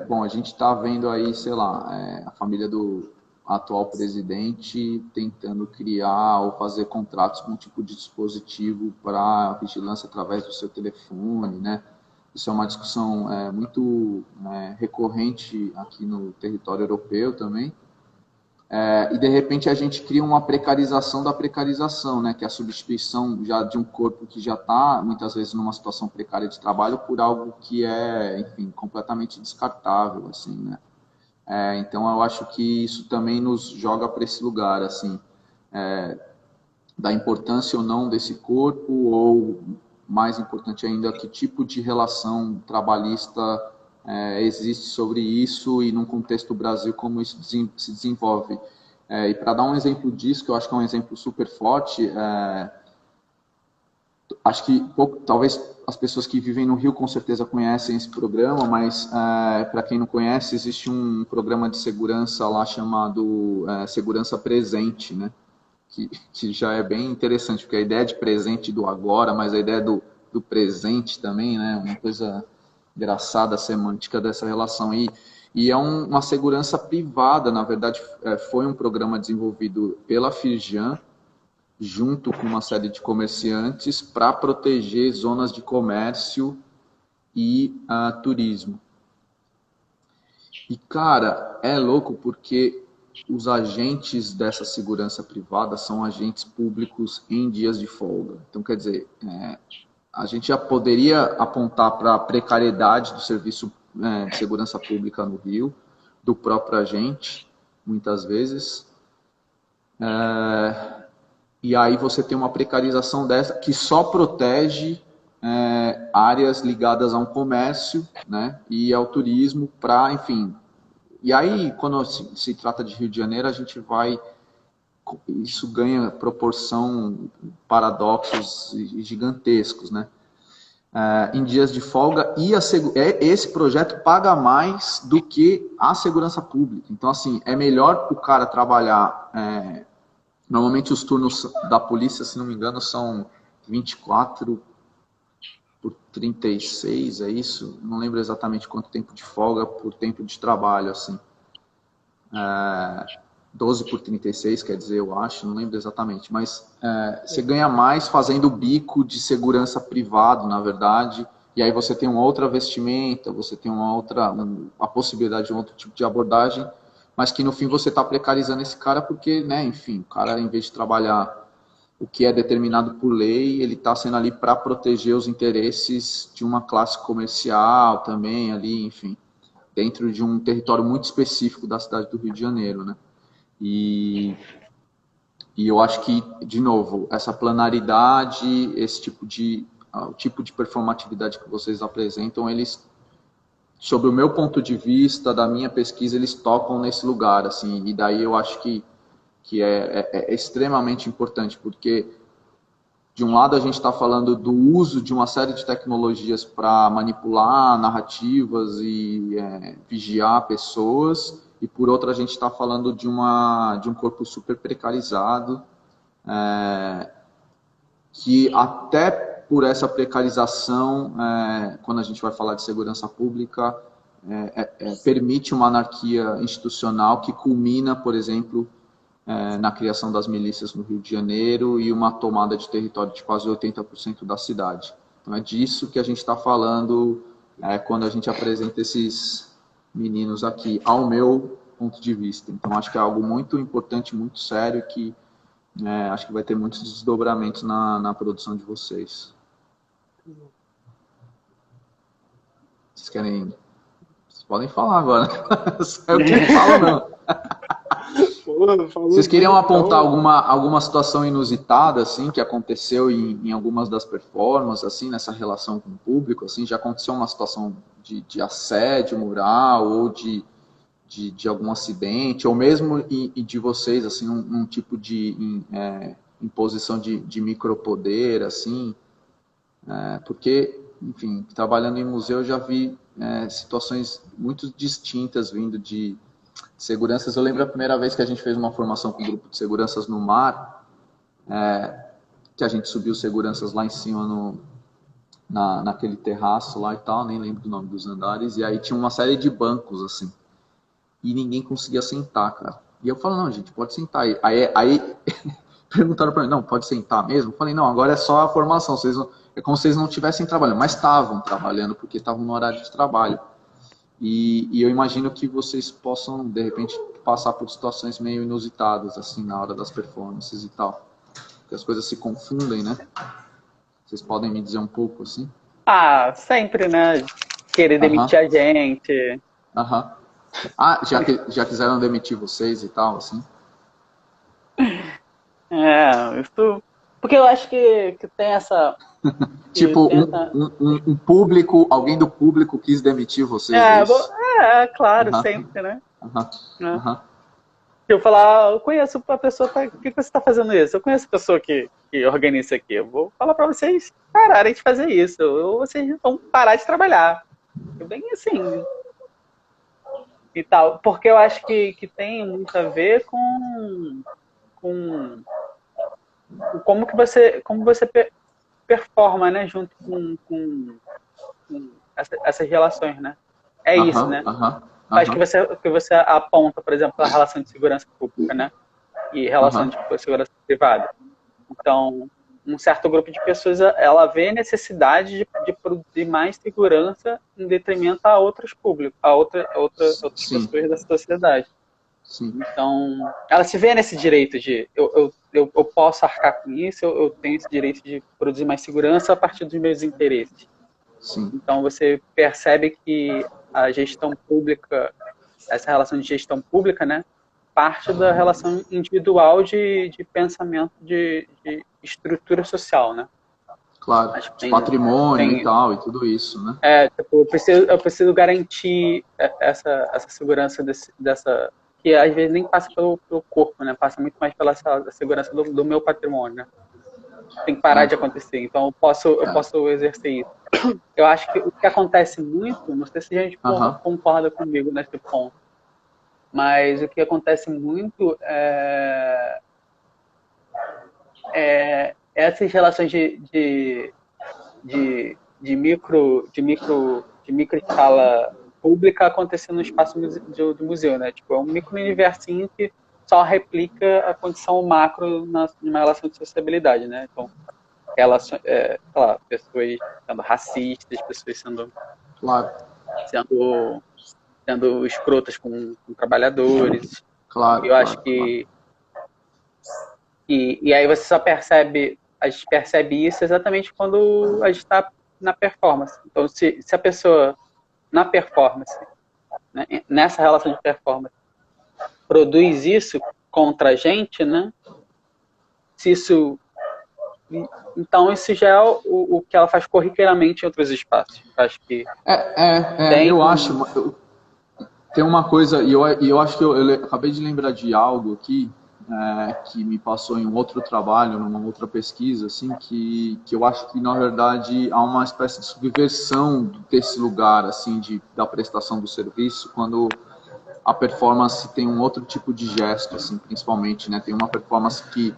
[SPEAKER 1] bom, a gente está vendo aí, sei lá, a família do atual presidente tentando criar ou fazer contratos com um tipo de dispositivo para vigilância através do seu telefone, né? Isso é uma discussão muito recorrente aqui no território europeu também. E de repente a gente cria uma precarização da precarização, né? Que é a substituição já de um corpo que já está muitas vezes numa situação precária de trabalho por algo que é, enfim, completamente descartável, assim, né? Então eu acho que isso também nos joga para esse lugar, assim, da importância ou não desse corpo, ou mais importante ainda, que tipo de relação trabalhista existe sobre isso e num contexto Brasil como isso se desenvolve. E para dar um exemplo disso, que eu acho que é um exemplo super forte, acho que talvez as pessoas que vivem no Rio com certeza conhecem esse programa, mas para quem não conhece, existe um programa de segurança lá chamado Segurança Presente, né? Que já é bem interessante, porque a ideia de presente do agora, mas a ideia do presente também, né? Uma coisa engraçada, semântica dessa relação. E é uma segurança privada, na verdade, foi um programa desenvolvido pela Firjan, junto com uma série de comerciantes, para proteger zonas de comércio e turismo. E, cara, é louco porque os agentes dessa segurança privada são agentes públicos em dias de folga. Então, quer dizer, a gente já poderia apontar para a precariedade do serviço de segurança pública no Rio, do próprio agente, muitas vezes. E aí você tem uma precarização dessa que só protege áreas ligadas a um comércio, né, e ao turismo para, enfim. E aí, quando se trata de Rio de Janeiro, a gente vai... Isso ganha proporção, paradoxos gigantescos, né? Em dias de folga, e esse projeto paga mais do que a segurança pública. Então, assim, é melhor o cara trabalhar... Normalmente os turnos da polícia, se não me engano, são 24 por 36, é isso? Não lembro exatamente quanto tempo de folga por tempo de trabalho, assim. 12 por 36, quer dizer, eu acho, não lembro exatamente. Mas você ganha mais fazendo bico de segurança privado, na verdade. E aí você tem uma outra vestimenta, você tem a possibilidade de um outro tipo de abordagem, mas que no fim você está precarizando esse cara porque, né, enfim, o cara, em vez de trabalhar o que é determinado por lei, ele está sendo ali para proteger os interesses de uma classe comercial também ali, enfim, dentro de um território muito específico da cidade do Rio de Janeiro, né? E eu acho que, de novo, essa planaridade, o tipo de performatividade que vocês apresentam, eles, sob o meu ponto de vista, da minha pesquisa, eles tocam nesse lugar, assim, e daí eu acho que é extremamente importante, porque de um lado a gente está falando do uso de uma série de tecnologias para manipular narrativas e vigiar pessoas, e por outro a gente está falando de um corpo super precarizado, que até por essa precarização, quando a gente vai falar de segurança pública, permite uma anarquia institucional que culmina, por exemplo, na criação das milícias no Rio de Janeiro e uma tomada de território de quase 80% da cidade. Então é disso que a gente está falando quando a gente apresenta esses meninos aqui, ao meu ponto de vista. Então acho que é algo muito importante, muito sério, que acho que vai ter muitos desdobramentos na produção de vocês. Vocês podem falar agora. Não é o que eu falo, não.
[SPEAKER 3] Pô, falou
[SPEAKER 1] Vocês queriam
[SPEAKER 3] bem,
[SPEAKER 1] apontar
[SPEAKER 3] então.
[SPEAKER 1] alguma situação inusitada, assim, que aconteceu em algumas das performances, assim, nessa relação com o público, assim, já aconteceu uma situação de assédio moral ou de algum acidente, ou mesmo e de vocês, assim, um tipo de imposição de micropoder, assim, porque, enfim, trabalhando em museu eu já vi situações muito distintas vindo de seguranças. Eu lembro a primeira vez que a gente fez uma formação com um grupo de seguranças no mar, que a gente subiu seguranças lá em cima naquele terraço lá e tal, nem lembro do nome dos andares, e aí tinha uma série de bancos, assim, e ninguém conseguia sentar, cara. E eu falo, não, gente, pode sentar aí. Aí perguntaram para mim, não, pode sentar mesmo? Eu falei, não, agora é só a formação, é como se vocês não estivessem trabalhando, mas estavam trabalhando, porque estavam no horário de trabalho. E eu imagino que vocês possam, de repente, passar por situações meio inusitadas, assim, na hora das performances e tal. Que as coisas se confundem, né? Vocês podem me dizer um pouco, assim?
[SPEAKER 2] Ah, sempre, né? Querer
[SPEAKER 1] Aham,
[SPEAKER 2] demitir a gente.
[SPEAKER 1] aham. Ah, já quiseram demitir vocês e tal, assim?
[SPEAKER 2] Isso. Porque eu acho que tem essa. Que
[SPEAKER 1] Tipo,
[SPEAKER 2] tem essa.
[SPEAKER 1] um público, alguém do público quis demitir vocês, é
[SPEAKER 2] É,
[SPEAKER 1] isso?
[SPEAKER 2] claro,
[SPEAKER 1] Aham,
[SPEAKER 2] sempre, né?
[SPEAKER 1] aham,
[SPEAKER 2] É.
[SPEAKER 1] aham.
[SPEAKER 2] Se eu falar, eu conheço a pessoa, por que você está fazendo isso? Eu conheço a pessoa que organiza isso aqui. Eu vou falar para vocês pararem de fazer isso, ou vocês vão parar de trabalhar. Bem assim, e tal. Porque eu acho que tem muito a ver com como você performa, né, junto com essas relações, né? É isso,
[SPEAKER 1] Aham,
[SPEAKER 2] né?
[SPEAKER 1] aham,
[SPEAKER 2] Acho
[SPEAKER 1] aham,
[SPEAKER 2] que você aponta, por exemplo, a relação de segurança pública, né? E relação
[SPEAKER 1] aham.
[SPEAKER 2] de segurança privada. Então, um certo grupo de pessoas, ela vê necessidade de produzir mais segurança em detrimento a outros públicos, outras
[SPEAKER 1] Sim,
[SPEAKER 2] pessoas da sociedade.
[SPEAKER 1] sim,
[SPEAKER 2] Então, ela se vê nesse direito de eu posso arcar com isso, eu tenho esse direito de produzir mais segurança a partir dos meus interesses.
[SPEAKER 1] sim.
[SPEAKER 2] Então, você percebe que a gestão pública, essa relação de gestão pública, né, parte da relação individual de pensamento de estrutura social, né?
[SPEAKER 1] Claro,
[SPEAKER 2] Acho que
[SPEAKER 1] de patrimônio e
[SPEAKER 2] tem
[SPEAKER 1] tal, e tudo isso, né?
[SPEAKER 2] tipo, eu preciso garantir essa segurança dessa que às vezes nem passa pelo corpo, né? Passa muito mais pela segurança do meu patrimônio, né? Tem que parar de
[SPEAKER 1] É,
[SPEAKER 2] acontecer. Então eu
[SPEAKER 1] é.
[SPEAKER 2] posso exercer isso. Eu acho que o que acontece muito, não sei se a gente
[SPEAKER 1] Aham,
[SPEAKER 2] concorda comigo nesse ponto, mas o que acontece muito é essas relações de micro escala pública acontecendo no espaço do museu, né? Tipo, é um micro universinho que só replica a condição macro numa relação de sociabilidade, né? Então, relações, sei lá, pessoas sendo racistas, pessoas
[SPEAKER 1] claro,
[SPEAKER 2] sendo, sendo escrotas com trabalhadores.
[SPEAKER 1] claro,
[SPEAKER 2] Eu acho
[SPEAKER 1] claro, claro.
[SPEAKER 2] que e aí você só percebe, a gente percebe isso exatamente quando a gente está na performance. Então, se a pessoa na performance, né, nessa relação de performance, produz isso contra a gente, né? Se isso, então isso já é o que ela faz corriqueiramente em outros espaços. Acho que tem
[SPEAKER 1] Eu acho, tem uma coisa, e eu acho que eu acabei de lembrar de algo aqui, que me passou em um outro trabalho, numa outra pesquisa, assim, que eu acho que, na verdade, há uma espécie de subversão desse lugar, assim, da prestação do serviço, quando a performance tem um outro tipo de gesto, assim, principalmente, né? Tem uma performance que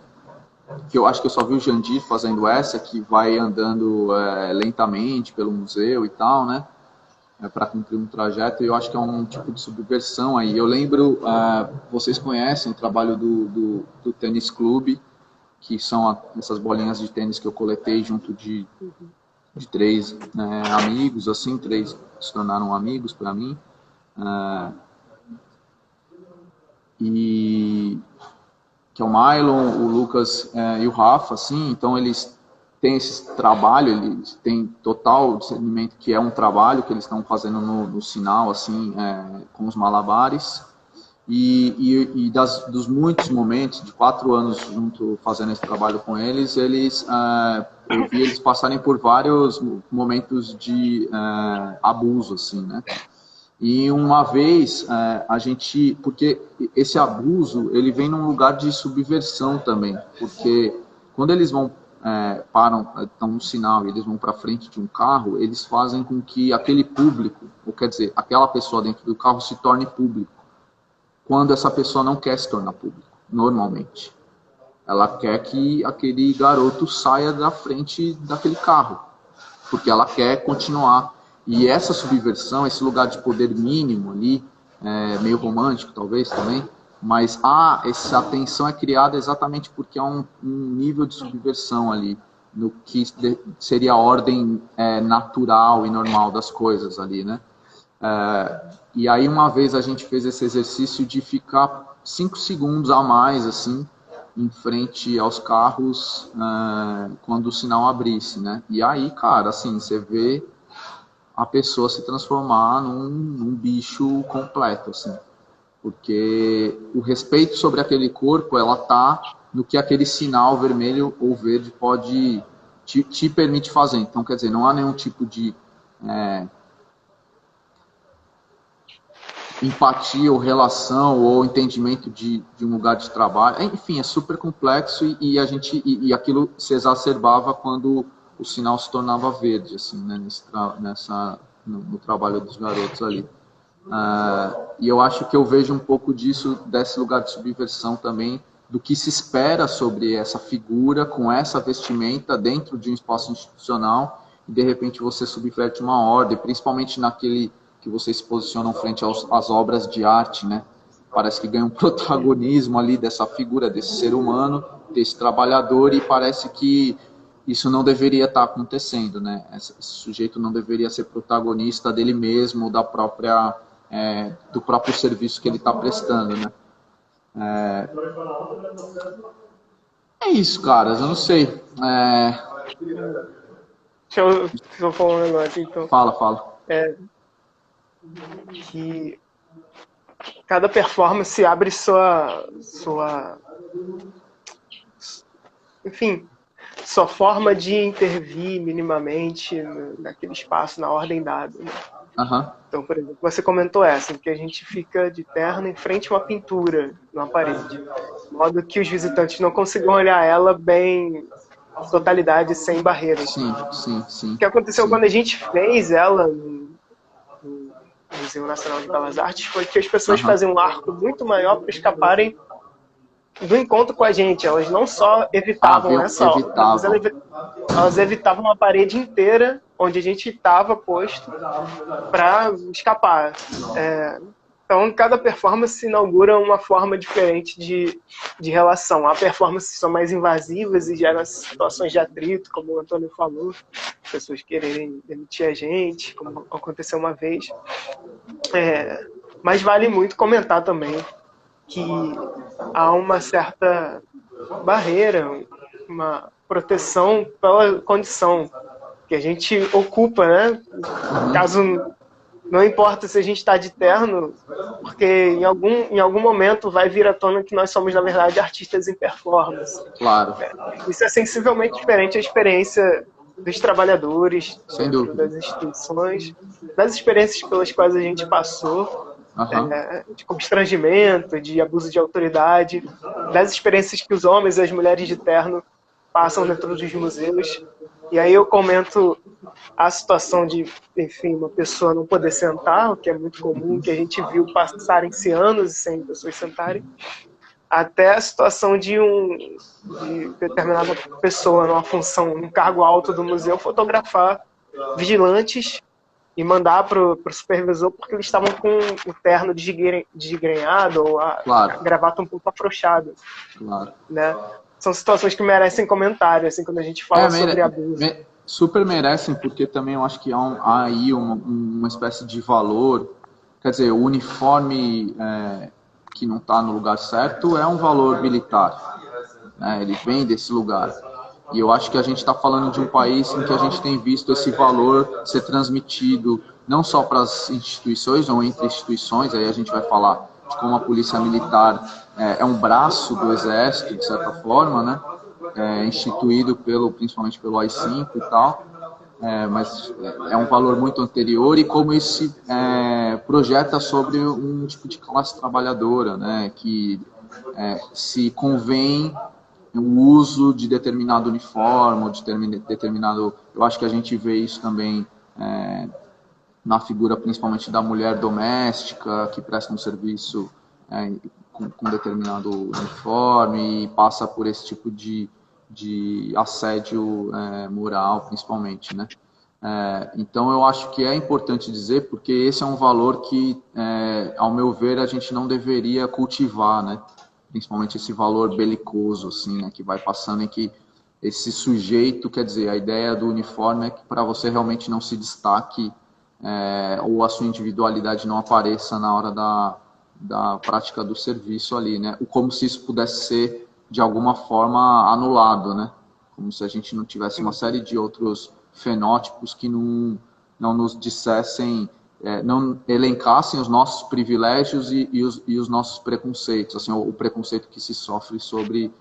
[SPEAKER 1] eu acho que eu só vi o Jandir fazendo essa, que vai andando lentamente pelo museu e tal, né? Para cumprir um trajeto, e eu acho que é um tipo de subversão aí. Eu lembro, vocês conhecem o trabalho do Tênis Clube, que são essas bolinhas de tênis que eu coletei junto de três amigos, assim, três se tornaram amigos para mim. E que é o Mylon, o Lucas e o Rafa, assim, então eles têm esse trabalho, eles têm total discernimento que é um trabalho que eles estão fazendo no sinal, assim, com os malabares, E dos muitos momentos, de 4 anos junto fazendo esse trabalho com eles, eu vi eles passarem por vários momentos de abuso, assim, né? E uma vez porque esse abuso, ele vem num lugar de subversão também, porque quando eles param, estão no sinal e eles vão para frente de um carro, eles fazem com que aquele público, ou quer dizer, aquela pessoa dentro do carro se torne público, quando essa pessoa não quer se tornar público, normalmente. Ela quer que aquele garoto saia da frente daquele carro, porque ela quer continuar. E essa subversão, esse lugar de poder mínimo ali, meio romântico talvez também, mas essa tensão é criada exatamente porque há um nível de subversão ali, no que seria a ordem natural e normal das coisas ali, né? E aí uma vez a gente fez esse exercício de ficar 5 segundos a mais, assim, em frente aos carros quando o sinal abrisse, né? E aí, cara, assim, você vê a pessoa se transformar num bicho completo, assim. Porque o respeito sobre aquele corpo, ela tá no que aquele sinal vermelho ou verde pode te permite fazer. Então, quer dizer, não há nenhum tipo de empatia ou relação ou entendimento de um lugar de trabalho. Enfim, é super complexo e aquilo se exacerbava quando o sinal se tornava verde, assim, né, no trabalho dos garotos ali. E eu acho que eu vejo um pouco disso, desse lugar de subversão também, do que se espera sobre essa figura com essa vestimenta dentro de um espaço institucional e de repente você subverte uma ordem, principalmente naquele que vocês se posicionam frente às obras de arte, né? Parece que ganha um protagonismo ali dessa figura, desse ser humano, desse trabalhador, e parece que isso não deveria estar acontecendo, né? Esse sujeito não deveria ser protagonista dele mesmo, do próprio serviço que ele está prestando, né? É isso, caras, eu não sei.
[SPEAKER 3] Deixa eu falar um negócio, então.
[SPEAKER 1] Fala.
[SPEAKER 3] Que cada performance abre sua forma de intervir minimamente naquele espaço, na ordem dada, né?
[SPEAKER 1] Uhum.
[SPEAKER 3] Então, por exemplo, você comentou essa, que a gente fica de terno em frente a uma pintura numa parede, de modo que os visitantes não consigam olhar ela bem, na totalidade, sem barreiras.
[SPEAKER 1] Sim.
[SPEAKER 3] O que aconteceu quando a gente fez ela no Museu Nacional de Belas Artes foi que as pessoas faziam um arco muito maior para escaparem do encontro com a gente. Elas não só evitavam essa obra, mas elas evitavam uma parede inteira onde a gente estava posto para escapar. Então, cada performance inaugura uma forma diferente de relação. Há performances que são mais invasivas e geram situações de atrito, como o Antônio falou, pessoas quererem demitir a gente, como aconteceu uma vez. Mas vale muito comentar também que há uma certa barreira, uma proteção pela condição que a gente ocupa, né? Caso não importa se a gente está de terno, porque em algum momento vai vir à tona que nós somos, na verdade, artistas em performance.
[SPEAKER 1] Claro.
[SPEAKER 3] Isso é sensivelmente diferente à experiência dos trabalhadores,
[SPEAKER 1] sem dúvida,
[SPEAKER 3] das instituições, das experiências pelas quais a gente passou, de constrangimento, de abuso de autoridade, das experiências que os homens e as mulheres de terno passam dentro dos museus. E aí eu comento a situação de, enfim, uma pessoa não poder sentar, o que é muito comum, que a gente viu passarem-se anos sem pessoas sentarem, até a situação de determinada pessoa numa função, num cargo alto do museu, fotografar vigilantes e mandar para o supervisor porque eles estavam com o terno desgrenhado ou a gravata um pouco afrouxada.
[SPEAKER 1] Claro.
[SPEAKER 3] Né? São situações que merecem comentário, assim, quando a gente fala sobre abuso.
[SPEAKER 1] Super merecem, porque também eu acho que há aí uma espécie de valor. Quer dizer, o uniforme que não está no lugar certo é um valor militar. Né? Ele vem desse lugar. E eu acho que a gente está falando de um país em que a gente tem visto esse valor ser transmitido não só para as instituições ou entre instituições, aí a gente vai falar de como a polícia militar é um braço do exército, de certa forma, né? Instituído principalmente pelo AI-5 e tal, mas é um valor muito anterior, e como isso se projeta sobre um tipo de classe trabalhadora, né? Que se convém o uso de determinado uniforme, ou de determinado... Eu acho que a gente vê isso também na figura principalmente da mulher doméstica, que presta um serviço com determinado uniforme e passa por esse tipo de assédio moral, principalmente, né? Então, eu acho que é importante dizer, porque esse é um valor que, ao meu ver, a gente não deveria cultivar, né? Principalmente esse valor belicoso, assim, né? Que vai passando em que esse sujeito, quer dizer, a ideia do uniforme é que para você realmente não se destaque ou a sua individualidade não apareça na hora da prática do serviço ali, né? Como se isso pudesse ser, de alguma forma, anulado, né? Como se a gente não tivesse uma série de outros fenótipos que não nos dissessem, não elencassem os nossos privilégios e os nossos preconceitos, assim, o preconceito que se sofre sobre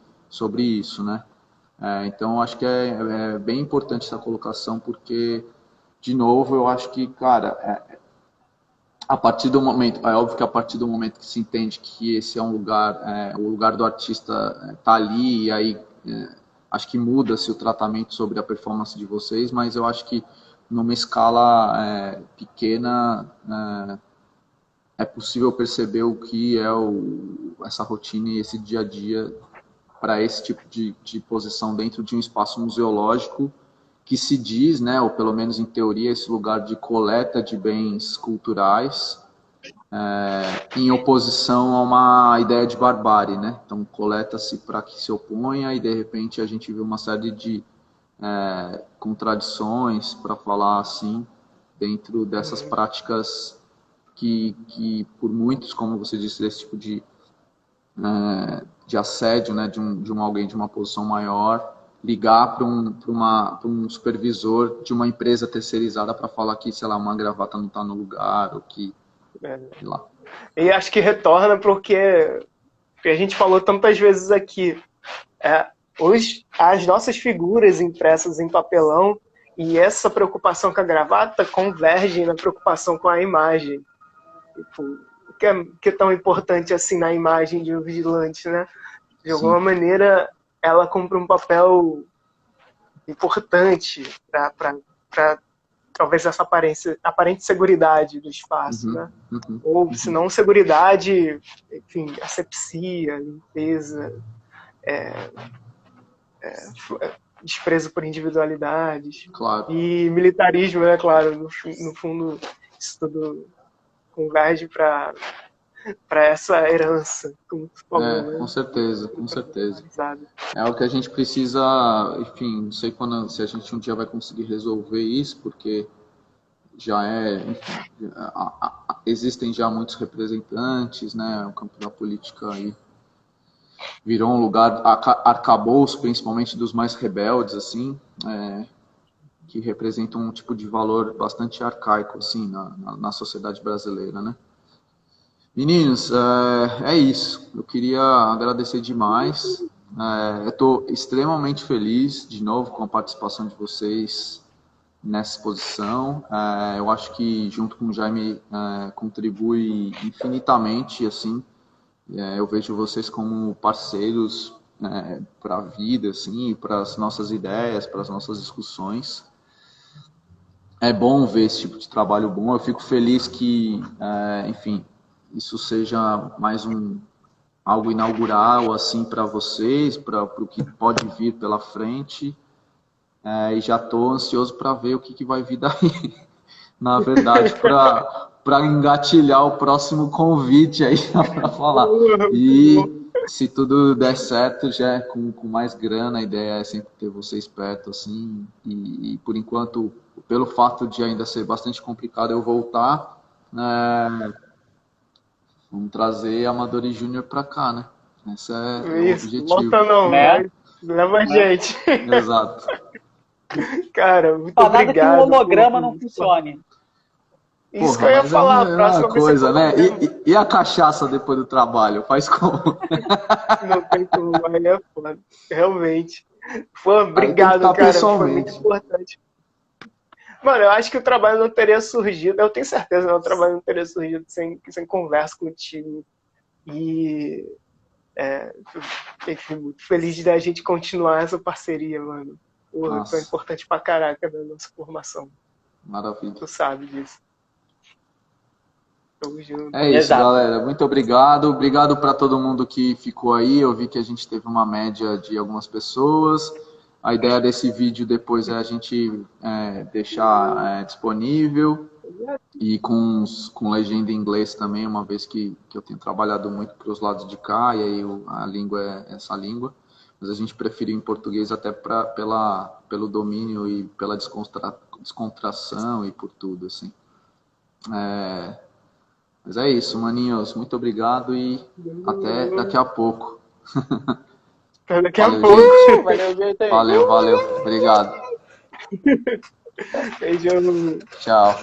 [SPEAKER 1] isso, né? Então, acho que é bem importante essa colocação, porque, de novo, eu acho que, cara, a partir do momento, é óbvio que a partir do momento que se entende que esse é um lugar, o lugar do artista tá ali, e aí acho que muda-se o tratamento sobre a performance de vocês, mas eu acho que numa escala pequena é possível perceber o que é essa rotina e esse dia a dia para esse tipo de posição dentro de um espaço museológico que se diz, né, ou pelo menos em teoria, esse lugar de coleta de bens culturais, em oposição a uma ideia de barbárie, né? Então, coleta-se para que se oponha, e de repente a gente vê uma série de contradições, para falar assim, dentro dessas práticas que por muitos, como você disse, desse tipo de assédio, né, de alguém de uma posição maior, ligar para um supervisor de uma empresa terceirizada para falar que, sei lá, uma gravata não está no lugar, ou que, sei lá.
[SPEAKER 3] E acho que retorna porque a gente falou tantas vezes aqui, as nossas figuras impressas em papelão e essa preocupação com a gravata convergem na preocupação com a imagem. Tipo, o que é tão importante assim na imagem de um vigilante, né? De alguma maneira, ela cumpre um papel importante para talvez essa aparente seguridade do espaço, né? Ou, se não seguridade, enfim, asepsia, limpeza, desprezo por individualidades.
[SPEAKER 1] Claro.
[SPEAKER 3] E militarismo, né? Claro, no fundo, isso tudo converge para essa herança, como tu falou, né?
[SPEAKER 1] Com certeza, com certeza. É o que a gente precisa, enfim, não sei se a gente um dia vai conseguir resolver isso, porque já enfim, existem já muitos representantes, né? O campo da política aí virou um lugar, arcabouço, principalmente dos mais rebeldes, assim, que representam um tipo de valor bastante arcaico, assim, na sociedade brasileira, né? Meninos, é isso. Eu queria agradecer demais. Eu estou extremamente feliz, de novo, com a participação de vocês nessa exposição. Eu acho que, junto com o Jaime, contribui infinitamente, assim. Eu vejo vocês como parceiros para a vida, assim, para as nossas ideias, para as nossas discussões. É bom ver esse tipo de trabalho bom. Eu fico feliz que, enfim, isso seja mais algo inaugural assim para vocês, para o que pode vir pela frente, e já estou ansioso para ver o que vai vir daí, na verdade, para engatilhar o próximo convite aí para falar. E se tudo der certo, já com mais grana, a ideia é sempre ter vocês perto, assim, e por enquanto, pelo fato de ainda ser bastante complicado eu voltar, vamos trazer Amadori Júnior para cá, né? Esse é o objetivo.
[SPEAKER 3] Volta não, né? Leva a gente.
[SPEAKER 1] Exato.
[SPEAKER 3] Cara, muito
[SPEAKER 2] obrigado. Nada que um holograma
[SPEAKER 3] por...
[SPEAKER 2] não funcione.
[SPEAKER 3] Isso que
[SPEAKER 1] Porra,
[SPEAKER 3] eu ia
[SPEAKER 1] mas
[SPEAKER 3] falar, a
[SPEAKER 1] é
[SPEAKER 3] próxima
[SPEAKER 1] uma
[SPEAKER 3] vai ser
[SPEAKER 1] coisa, né?
[SPEAKER 3] problema.
[SPEAKER 1] E a cachaça depois do trabalho? Faz como?
[SPEAKER 3] Não tem como, aí é foda. Realmente. Pô,
[SPEAKER 1] Aí tem que
[SPEAKER 3] obrigado,
[SPEAKER 1] estar
[SPEAKER 3] cara. Foi muito
[SPEAKER 1] pessoalmente.
[SPEAKER 3] importante. Mano, eu acho que o trabalho não teria surgido, eu tenho certeza, né? O trabalho não teria surgido sem conversa contigo. E enfim, muito feliz da gente continuar essa parceria, mano. Porra, tu é
[SPEAKER 1] Nossa,
[SPEAKER 3] importante pra caraca da nossa formação.
[SPEAKER 1] maravilha.
[SPEAKER 3] Tu sabe disso. Tamo junto.
[SPEAKER 1] É isso,
[SPEAKER 2] Exato.
[SPEAKER 1] galera. Muito obrigado. Obrigado para todo mundo que ficou aí. Eu vi que a gente teve uma média de algumas pessoas. A ideia desse vídeo depois é a gente deixar disponível e com legenda em inglês também, uma vez que eu tenho trabalhado muito para os lados de cá e aí a língua é essa língua. Mas a gente preferiu em português até pelo domínio e pela descontração e por tudo, assim. Mas é isso, maninhos. Muito obrigado e até daqui a pouco.
[SPEAKER 3] Até daqui a
[SPEAKER 1] Valeu,
[SPEAKER 3] pouco.
[SPEAKER 1] gente.
[SPEAKER 2] Valeu, gente.
[SPEAKER 1] Valeu, valeu. Obrigado.
[SPEAKER 3] Beijão.
[SPEAKER 1] Tchau.